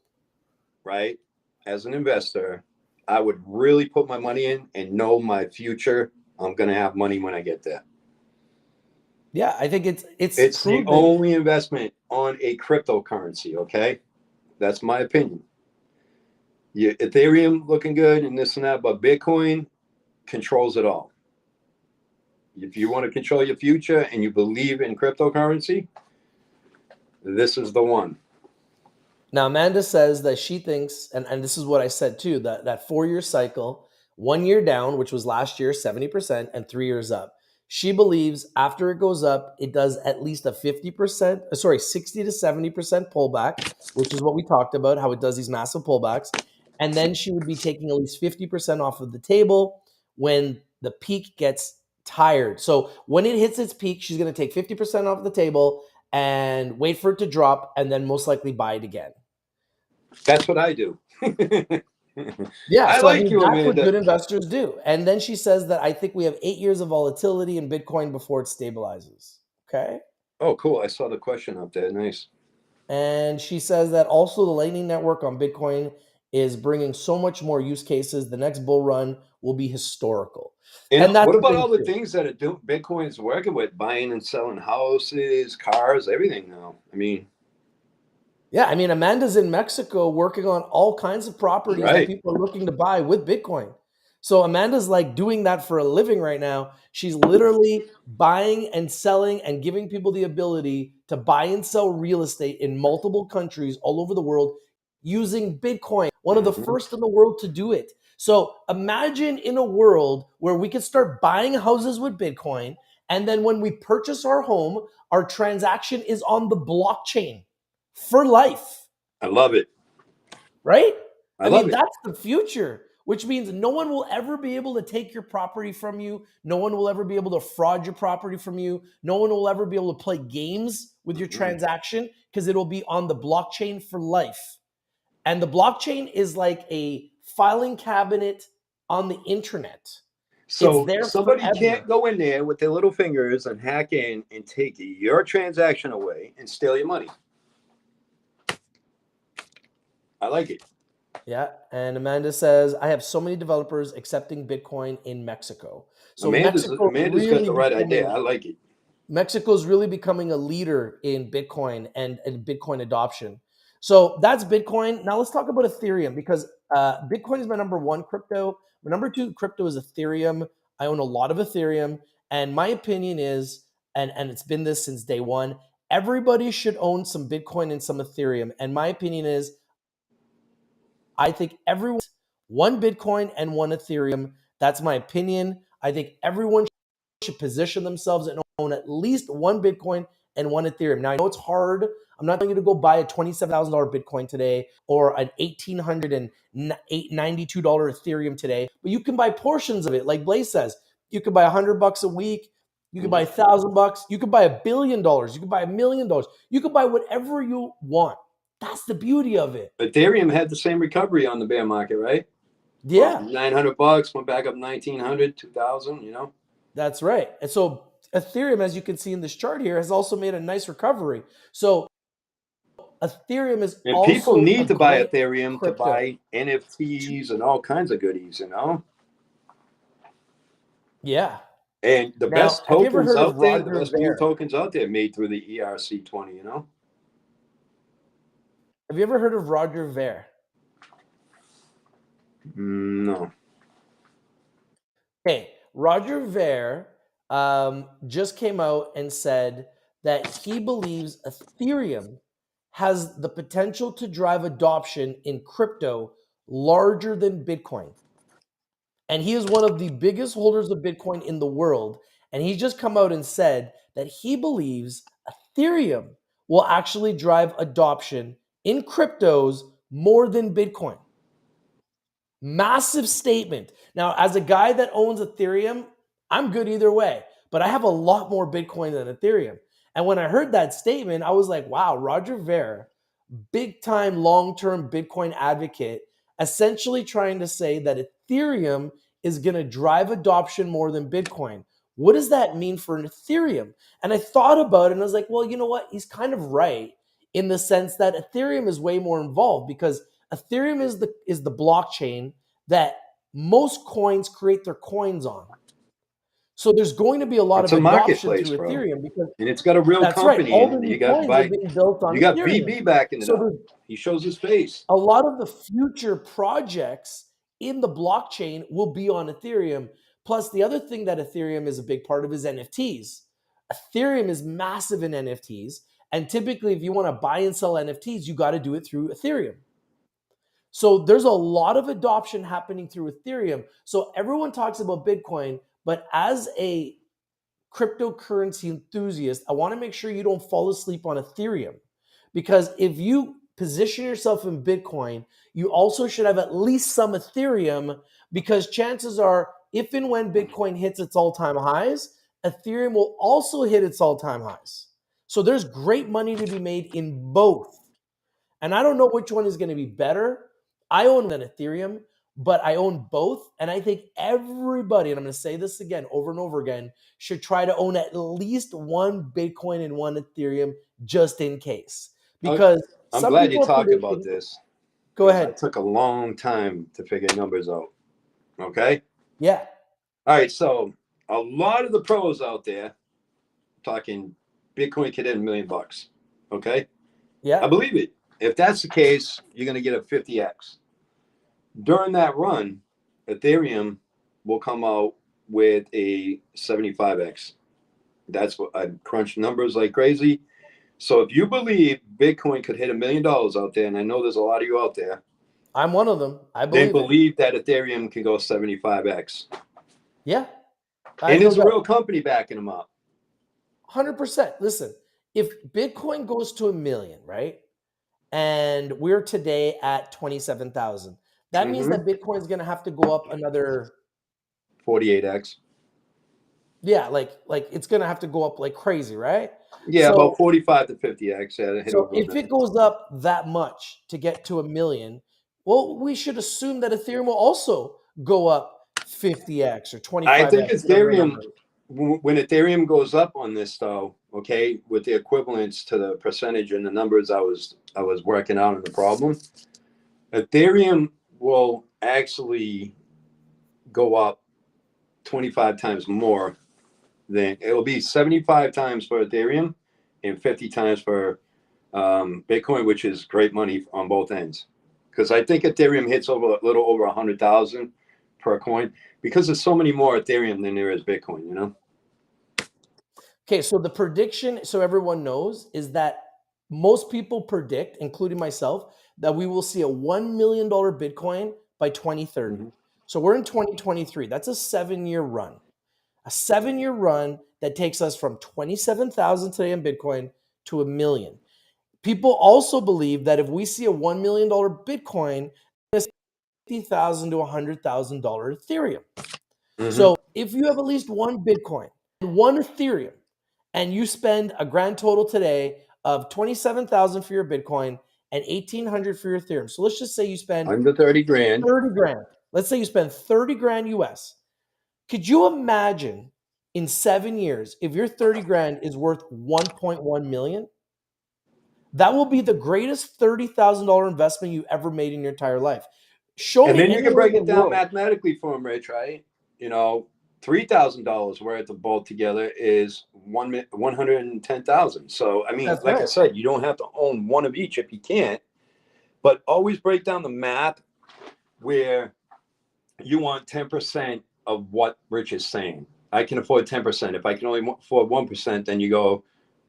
right? As an investor, I would really put my money in and know my future. I'm going to have money when I get there. yeah. I think it's It's the proven. only investment on a cryptocurrency. Okay, that's my opinion. Ethereum looking good and this and that, but Bitcoin controls it all. If you want to control your future and you believe in cryptocurrency, this is the one. Now, Amanda says that she thinks, and this is what I said too, that 4-year cycle, 1 year down, which was last year, 70%, and 3 years up. She believes after it goes up, it does at least a 50%, 60 to 70% pullback, which is what we talked about, how it does these massive pullbacks. And then she would be taking at least 50% off of the table when the peak gets tired. So when it hits its peak, she's going to take 50% off the table and wait for it to drop and then most likely buy it again. That's what I do. Yeah, I so I like mean you, that's what Amanda. good investors do. And then she says that I think we have 8 years of volatility in Bitcoin before it stabilizes. Okay. Oh, cool. I saw the question up there. Nice. And she says that also the Lightning Network on Bitcoin is bringing so much more use cases. The next bull run will be historical. And And that's what the about thing all the too. things that Bitcoin is working with, buying and selling houses, cars, everything now? I mean, Yeah, I mean, Amanda's in Mexico working on all kinds of properties that right. people are looking to buy with Bitcoin. So Amanda's like doing that for a living right now. She's literally buying and selling and giving people the ability to buy and sell real estate in multiple countries all over the world using Bitcoin, one of the Mhm. first in the world to do it. So imagine in a world where we could start buying houses with Bitcoin, and then when we purchase our home, our transaction is on the blockchain for life, I love it. right? I I love mean, it. that's the future, which means no one will ever be able to take your property from you. No one will ever be able to fraud your property from you. No one will ever be able to play games with your Mhm. transaction because it'll be on the blockchain for life. And the blockchain is like a filing cabinet on the internet. It's So there somebody can't forever. go in there with their little fingers and hack in and take your transaction away and steal your money. I like it. Yeah. And Amanda says, I have so many developers accepting Bitcoin in Mexico. So Mexico is Amanda's got really the right idea. becoming I like it. Mexico's really becoming a leader in Bitcoin and Bitcoin adoption. So that's Bitcoin. Now let's talk about Ethereum because Bitcoin is my number one crypto. My number two crypto is Ethereum. I own a lot of Ethereum. And my opinion is, and it's been this since day one, everybody should own some Bitcoin and some Ethereum. And my opinion is, I think everyone one Bitcoin and one Ethereum. That's my opinion. I think everyone should position themselves and own at least one Bitcoin and one Ethereum. Now, I know it's hard. I'm not telling you to go buy a $27,000 Bitcoin today or an $1,892 Ethereum today, but you can buy portions of it. Like Blayze says, you can buy $100 a week. You can buy $1,000. You can buy $1 billion. You can buy $1 million. You can buy whatever you want. That's the beauty of it. Ethereum had the same recovery on the bear market, right? Yeah, From $900, went back up 1900, 2000. You know, that's right. And so Ethereum, as you can see in this chart here, has also made a nice recovery. So Ethereum is and people also a need to buy great Ethereum to crypto. buy NFTs and all kinds of goodies. You know, Yeah. and the Now, best have you ever tokens heard of out there, the Roger best meme Ver? tokens out there, made through the ERC20. You know, Have you ever heard of Roger Ver? no. Okay, Roger Ver just came out and said that he believes Ethereum has the potential to drive adoption in crypto larger than Bitcoin. And he is one of the biggest holders of Bitcoin in the world. And he's just come out and said that he believes Ethereum will actually drive adoption in cryptos more than Bitcoin. Massive statement. Now, as a guy that owns Ethereum, I'm good either way, but I have a lot more Bitcoin than Ethereum. And when I heard that statement, I was like, wow, Roger Ver, big time long term Bitcoin advocate, essentially trying to say that Ethereum is going to drive adoption more than Bitcoin. What does that mean for an Ethereum? And I thought about it and I was like, well, you know what? He's kind of right in the sense that Ethereum is way more involved because Ethereum is the blockchain that most coins create their coins on. So there's going to be a lot It's of a adoption marketplace, through bro, Ethereum because and it's got a real that's right. company All in the it. new coins are being built on You got Ethereum. BB backing it So up. there's He shows his face. a lot of the future projects in the blockchain will be on Ethereum. Plus, the other thing that Ethereum is a big part of is NFTs. Ethereum is massive in NFTs. And typically, if you want to buy and sell NFTs, you got to do it through Ethereum. So there's a lot of adoption happening through Ethereum. So everyone talks about Bitcoin, but as a cryptocurrency enthusiast, I want to make sure you don't fall asleep on Ethereum. Because if you position yourself in Bitcoin, you also should have at least some Ethereum, because chances are, if and when Bitcoin hits its all-time highs, Ethereum will also hit its all-time highs. So there's great money to be made in both. And I don't know which one is going to be better. I own an Ethereum, but I own both. And I think everybody, and I'm going to say this again over and over again, should try to own at least one Bitcoin and one Ethereum just in case. Because I'm some glad you people are talked about predicting. this. Go Because I ahead. took a long time to figure numbers out. Okay. Yeah. All right. So a lot of the pros out there talking Bitcoin could hit $1 million. Okay. I Yeah. believe it. If that's the case, you're going to get a 50x. During that run, Ethereum will come out with a 75x. That's what I crunched numbers like crazy. So if you believe Bitcoin could hit $1 million out there, and I know there's a lot of you out there, I'm one of them. I then believe it. believe that Ethereum can go 75x. Yeah. I And know there's a that. real company backing them up. 100%. Listen, if Bitcoin goes to a million, right? And we're today at 27,000. That means Mm-hmm. that Bitcoin is going to have to go up another. 48x. Yeah, like it's going to have to go up like crazy, right? Yeah, about So 45 to 50x. Yeah, hit so over a if it million. goes up that much to get to a million, well, we should assume that Ethereum will also go up 50x or I think 25x, whatever the Ethereum, number is. when Ethereum goes up on this, though, okay, with the equivalence to the percentage and the numbers I was working out in the problem, Ethereum will actually go up 25 times more than it'll be 75 times for Ethereum and 50 times for Bitcoin, which is great money on both ends. Because I think Ethereum hits over a little over 100,000 per coin because there's so many more Ethereum than there is Bitcoin. You know. Okay, so the prediction, so everyone knows, is that most people predict, including myself, that we will see a $1 million Bitcoin by 2030. Mm-hmm. So we're in 2023. That's a 7-year run. A 7-year run that takes us from 27,000 today in Bitcoin to a million. People also believe that if we see a $1 million Bitcoin, it's $50,000 to $100,000 Ethereum. Mm-hmm. So if you have at least one Bitcoin and one Ethereum, and you spend a grand total today of 27,000 for your Bitcoin and 1,800 for your Ethereum. So let's just say you spend Under 30 grand. 30 grand. Let's say you spend 30 grand US. Could you imagine in 7 years if your 30 grand is worth 1.1 million? That will be the greatest $30,000 investment you ever made in your entire life. Show And me then you can anywhere break in the it down world. mathematically for them, Rich, right? You know, $3,000 worth of both together is 110,000. So, I mean, That's like I right. said, you don't have to own one of each if you can't, but always break down the math where you want 10% of what Rich is saying. I can afford 10%. If I can only afford 1%, then you go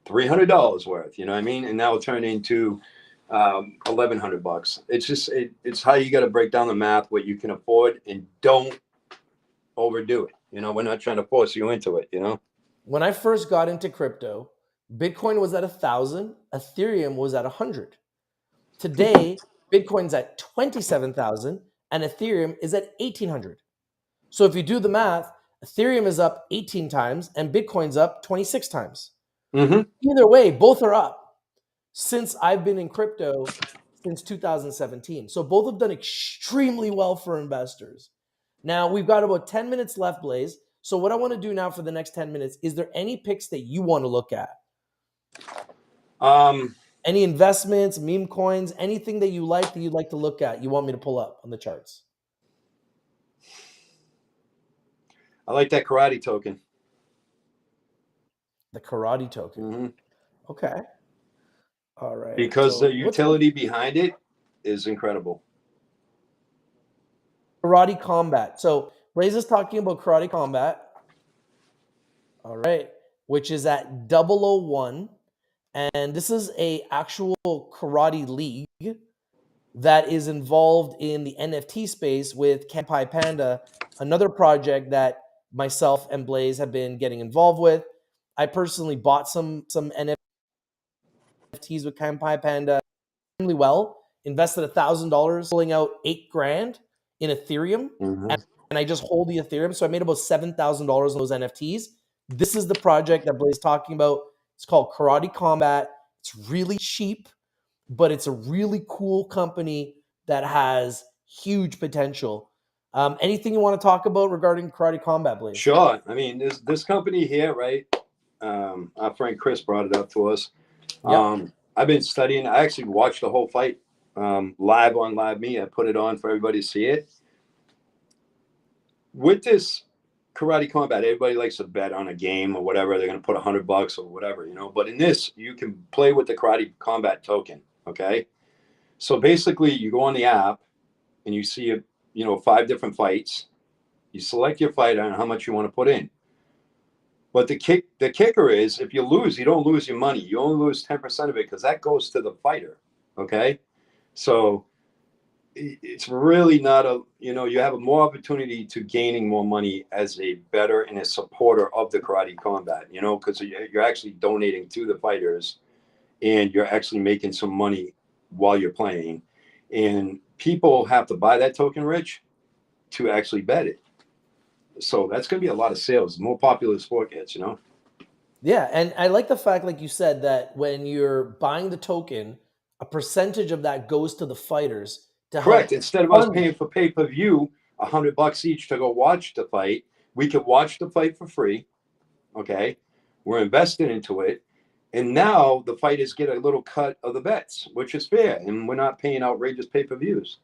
$300 worth, you know what I mean? And that will turn into $1,100. It's just it's how you got to break down the math, what you can afford, and don't overdo it. You know, we're not trying to force you into it. You know. When I first got into crypto, Bitcoin was at 1,000, Ethereum was at 100. Today, Bitcoin's at 27,000 and Ethereum is at 1,800. So if you do the math, Ethereum is up 18 times and Bitcoin's up 26 times. Mm-hmm. Either way, both are up since I've been in crypto since 2017. So both have done extremely well for investors. Now we've got about 10 minutes left, Blayze. So what I want to do now for the next 10 minutes, is there any picks that you want to look at? Um, Any investments, meme coins, anything that you like that you'd like to look at, you want me to pull up on the charts? I like that karate token. The karate token. Mm-hmm. Okay. All right. Because the So what's the utility behind it is incredible. karate combat? So Blayze is talking about Karate Combat. All right, which is at 001, and this is a actual karate league that is involved in the NFT space with Kampai Panda, another project that myself and Blayze have been getting involved with. I personally bought some NFTs with Kampai Panda extremely well. Invested $1,000, pulling out $8,000 in Ethereum, Mm-hmm. and I just hold the Ethereum. So I made about $7,000 on those NFTs. This is the project that Blayze is talking about. It's called Karate Combat. It's really cheap, but it's a really cool company that has huge potential. Anything you want to talk about regarding Karate Combat, Blayze? Sure. I mean, this company here, right? Our friend Chris brought it up to us. Yep. I've been studying. I actually watched the whole fight live on Live Me. I put it on for everybody to see it. With this Karate Combat, everybody likes to bet on a game or whatever. They're going to put $100 or whatever, you know. But in this, you can play with the Karate Combat token. Okay. So basically, you go on the app and you see, 5 different fights. You select your fight and how much you want to put in. But the kicker is, if you lose, you don't lose your money. You only lose 10% of it because that goes to the fighter. Okay. So it's really not you have a more opportunity to gaining more money as a bettor and a supporter of the Karate Combat, because you're actually donating to the fighters and you're actually making some money while you're playing. And people have to buy that token, Rich, to actually bet it. So that's going to be a lot of sales. The more popular the sport gets, Yeah, and I like the fact, like you said, that when you're buying the token, a percentage of that goes to the fighters to Correct. help Instead of us fund. paying for pay-per-view, $100 each to go watch the fight, we could watch the fight for free. Okay. We're investing into it. And now the fighters get a little cut of the bets, which is fair. And we're not paying outrageous pay-per-views.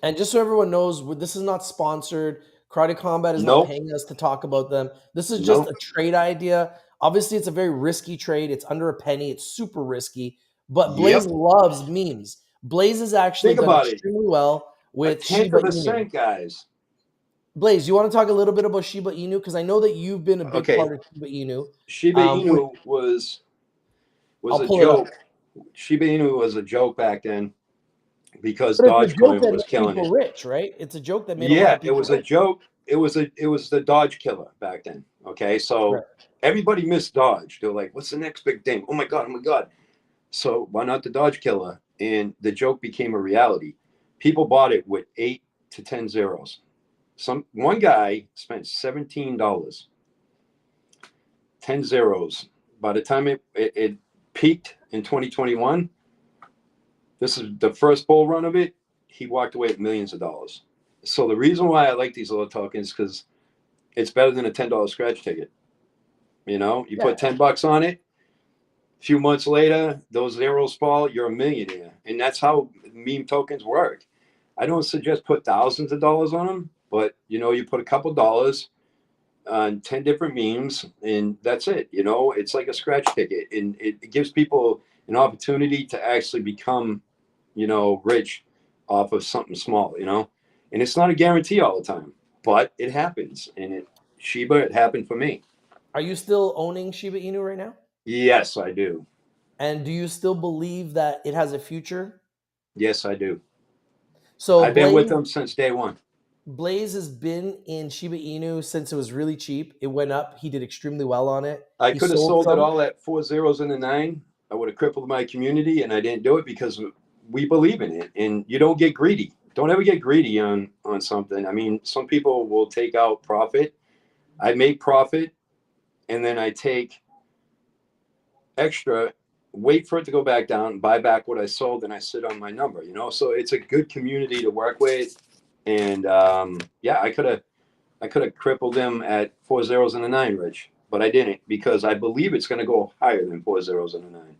And just so everyone knows, this is not sponsored. Karate Combat is not Nope. paying us to talk about them. This is just Nope. a trade idea. Obviously, it's a very risky trade. It's under a penny. It's super risky. But Blayze Yep. loves memes. Blayze has actually Think done about it. extremely well A with tenth Shiba of a Inu. cent, guys. Blayze, you want to talk a little bit about Shiba Inu? Because I know that you've been a big Okay. part of Shiba Inu. Shiba Which, Inu was I'll a pull it up. joke. Shiba Inu was a joke back then because But it's a joke Dogecoin that was made killing people it. rich, right? It's a joke that made a lot Yeah, of it people was a rich. joke. It was the Dodge killer back then. Okay, Right. so everybody missed Dodge. They're like, "What's the next big thing? Oh my god! Oh my god!" So why not the Dodge killer? And the joke became a reality. People bought it with 8 to 10 zeros. One guy spent $17, 10 zeros. By the time it peaked in 2021, this is the first bull run of it. He walked away with millions of dollars. So the reason why I like these little tokens because it's better than a $10 scratch ticket. You Yeah. put $10 on it. A few months later, those zeros fall. You're a millionaire, and that's how meme tokens work. I don't suggest put thousands of dollars on them, but you put a couple dollars on 10 different memes, and that's it. It's like a scratch ticket, and it gives people an opportunity to actually become, rich off of something small. And it's not a guarantee all the time, but it happens. And it happened for me. Are you still owning Shiba Inu right now? Yes, I do. And do you still believe that it has a future? Yes, I do. So I've been with Blayze them since day one. Blayze has been in Shiba Inu since it was really cheap. It went up. He did extremely well on it. I He could have sold sold it some. all at 4 zeros and a 9. I would have crippled my community, and I didn't do it because we believe in it. And you don't get greedy. Don't ever get greedy on something. I mean, some people will take out profit. I make profit, and then I take extra, wait for it to go back down, buy back what I sold, and I sit on my number. So it's a good community to work with. And yeah, I could have crippled them at 4 zeros and a 9, Rich, but I didn't because I believe it's going to go higher than 4 zeros and a 9.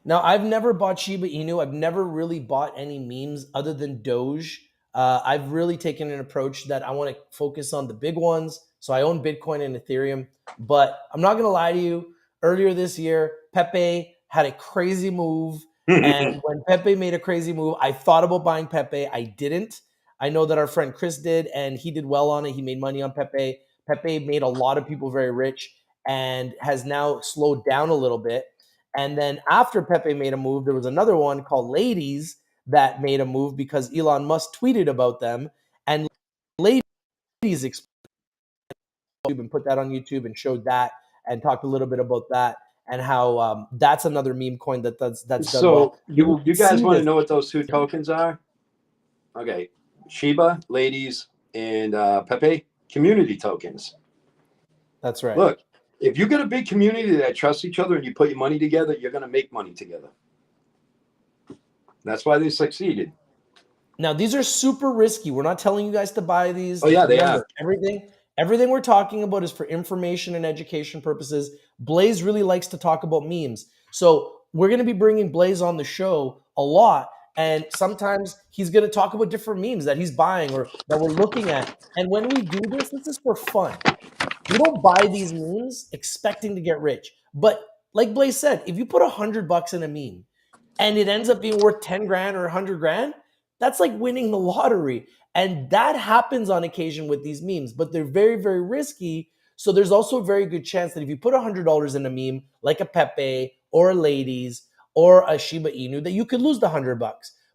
Now, I've never bought Shiba Inu. I've never really bought any memes other than Doge. I've really taken an approach that I want to focus on the big ones. So I own Bitcoin and Ethereum. But I'm not going to lie to you. Earlier this year, Pepe had a crazy move. And when Pepe made a crazy move, I thought about buying Pepe. I didn't. I know that our friend Chris did, and he did well on it. He made money on Pepe. Pepe made a lot of people very rich and has now slowed down a little bit. And then after Pepe made a move, there was another one called Ladies that made a move because Elon Musk tweeted about them. And Ladies and put that on YouTube and showed that and talked a little bit about that and how that's another meme coin that's done well. So And you you can guys see want to this. know what those two tokens are? Okay, Shiba, Ladies, and Pepe, community tokens. That's right. Look, if you get a big community that trusts each other and you put your money together, you're going to make money together. That's why they succeeded. Now, these are super risky. We're not telling you guys to buy these. Oh yeah, they are. Remember, everything we're talking about is for information and education purposes. Blayze really likes to talk about memes. So we're going to be bringing Blayze on the show a lot. And sometimes he's going to talk about different memes that he's buying or that we're looking at. And when we do this is for fun. We don't buy these memes expecting to get rich. But like Blayze said, if you put $100 in a meme and it ends up being worth 10 grand or 100 grand, that's like winning the lottery. And that happens on occasion with these memes, but they're very, very risky. So there's also a very good chance that if you put $100 in a meme, like a Pepe or a Ladies or a Shiba Inu, that you could lose the $100.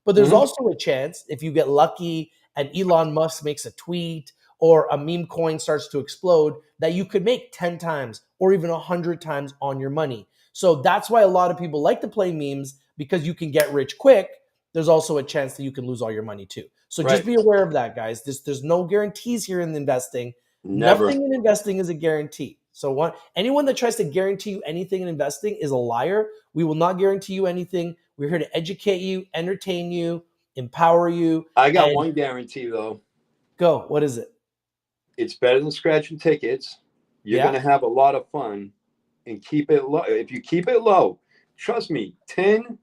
But there's also a chance if you get lucky and Elon Musk makes a tweet or a meme coin starts to explode, that you could make 10 times or even 100 times on your money. So that's why a lot of people like to play memes because you can get rich quick. There's also a chance that you can lose all your money too. So just be aware of that, guys. There's no guarantees here in investing. Never. Nothing in investing is a guarantee. So anyone that tries to guarantee you anything in investing is a liar. We will not guarantee you anything. We're here to educate you, entertain you, empower you. I got one guarantee though. Go. What is it? It's better than scratching tickets. You're going to have a lot of fun and keep it low. If you keep it low, trust me, 10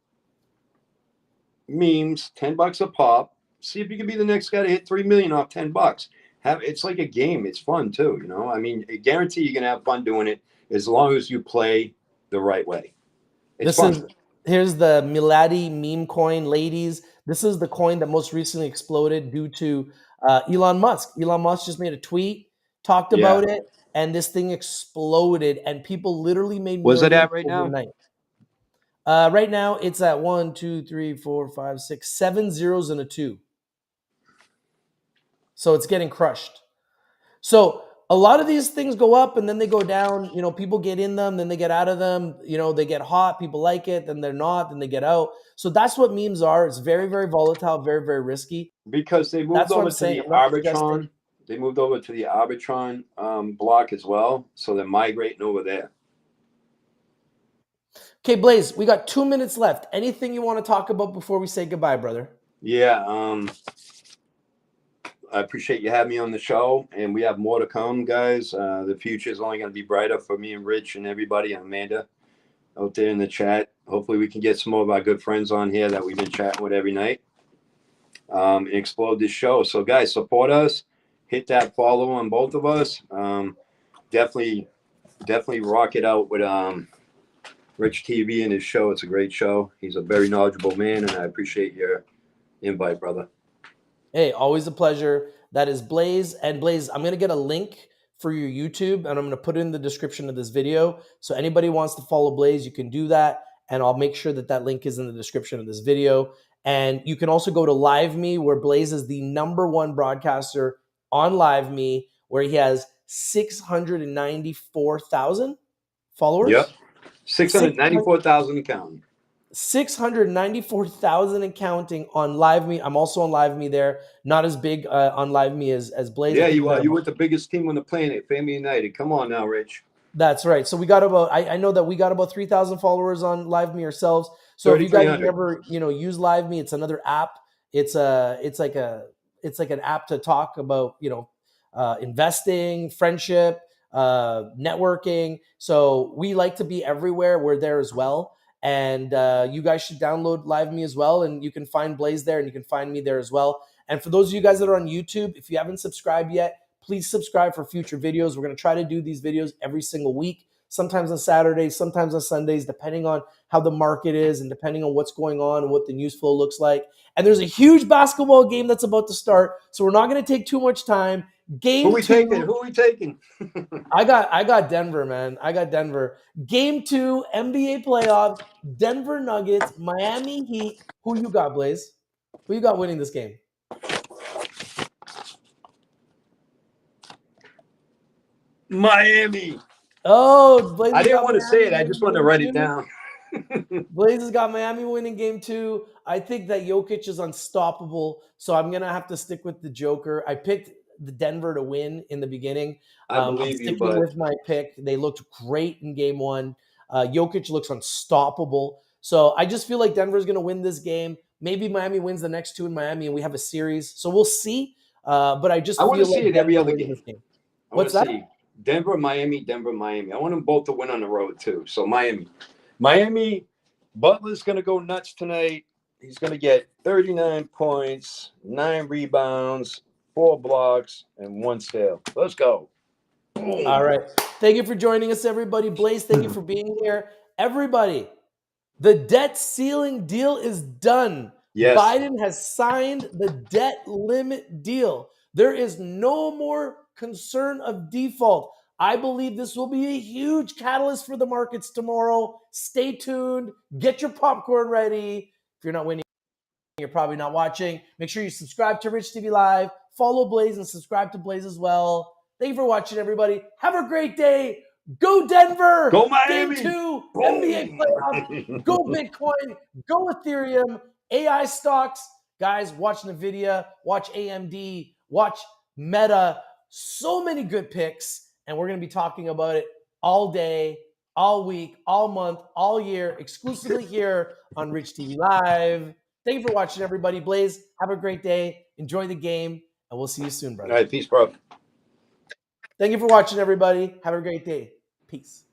memes, $10 a pop. See if you can be the next guy to hit 3 million off $10. It's like a game. It's fun too. You know, I mean, I guarantee you're going to have fun doing it as long as you play the right way. It's fun. Here's the Milady meme coin, Ladies. This is the coin that most recently exploded due to Elon Musk. Elon Musk just made a tweet, talked about it, and this thing exploded, and people literally made millions. Where's it at right overnight. now? Right now, it's at 1, 2, 3, 4, 5, 6, 7 zeros and a 2. So it's getting crushed. So a lot of these things go up and then they go down. You know, people get in them, then they get out of them. You know, they get hot, people like it, then they're not, then they get out. So that's what memes are. It's very, very volatile, very, very risky. Because they moved over to the Arbitron. They moved over to the Arbitron block as well. So they're migrating over there. Okay, Blayze, we got 2 minutes left. Anything you want to talk about before we say goodbye, brother? Yeah. I appreciate you having me on the show, and we have more to come, guys. The future is only going to be brighter for me and Rich and everybody and Amanda out there in the chat. Hopefully we can get some more of our good friends on here that we've been chatting with every night and explode this show. So, guys, support us. Hit that follow on both of us. Definitely rock it out with Rich TV and his show. It's a great show. He's a very knowledgeable man, and I appreciate your invite, brother. Hey, always a pleasure. That is Blayze. And Blayze, I'm going to get a link for your YouTube, and I'm going to put it in the description of this video. So anybody wants to follow Blayze, you can do that. And I'll make sure that that link is in the description of this video. And you can also go to LiveMe, where Blayze is the #1 broadcaster on LiveMe, where he has 694,000 followers. Yep. 694,000 and counting. 694,000 and counting on LiveMe. I'm also on LiveMe there. Not as big on LiveMe as Blayze. Yeah, you are. You're with the biggest team on the planet, Family United. Come on now, Rich. That's right. So we got about, I know that we got about 3,000 followers on LiveMe ourselves. So if you guys have never, use LiveMe, it's another app. It's like an app to talk about, investing, friendship, networking. So we like to be everywhere. We're there as well. And you guys should download LiveMe as well. And you can find Blayze there, and you can find me there as well. And for those of you guys that are on YouTube, if you haven't subscribed yet, please subscribe for future videos. We're going to try to do these videos every single week. sometimes on Saturdays, sometimes on Sundays, depending on how the market is and depending on what's going on and what the news flow looks like. And there's a huge basketball game that's about to start, so we're not going to take too much time. Game Who we 2. taking? Who we taking? I got Denver, man. I got Denver. Game 2, NBA playoffs, Denver Nuggets, Miami Heat. Who you got, Blayze? Who you got winning this game? Miami. Oh, Blayze I didn't got want to say it. I Miami just winning wanted to write game it 2. down. Blayze has got Miami winning game 2. I think that Jokic is unstoppable, so I'm going to have to stick with the Joker. I picked the Denver to win in the beginning. I I'm believe you, sticking but with my pick. They looked great in game 1. Jokic looks unstoppable. So I just feel like Denver's going to win this game. Maybe Miami wins the next 2 in Miami and we have a series. So we'll see. But I just I want to feel see like it every Denver other wins game. this game. I want What's to that? see Denver, Miami, Denver, Miami. I want them both to win on the road too. So Miami, Butler's going to go nuts tonight. He's going to get 39 points, 9 rebounds, 4 blocks, and 1 steal. Let's go. Boom. All right. Thank you for joining us, everybody. Blayze, thank you for being here. Everybody, the debt ceiling deal is done. Yes. Biden has signed the debt limit deal. There is no more concern of default. I believe this will be a huge catalyst for the markets tomorrow. Stay tuned. Get your popcorn ready. If you're not winning, you're probably not watching. Make sure you subscribe to Rich TV Live, follow Blayze, and subscribe to Blayze as well. Thank you for watching, everybody. Have a great day. Go Denver. Go Miami. Game 2, Boom. NBA playoffs. Go Bitcoin. Go Ethereum. AI stocks. Guys, watch NVIDIA. Watch AMD. Watch Meta. So many good picks. And we're going to be talking about it all day, all week, all month, all year, exclusively here on Rich TV Live. Thank you for watching, everybody. Blayze, have a great day. Enjoy the game, and we'll see you soon, brother. All right, peace, bro. Thank you for watching, everybody. Have a great day. Peace.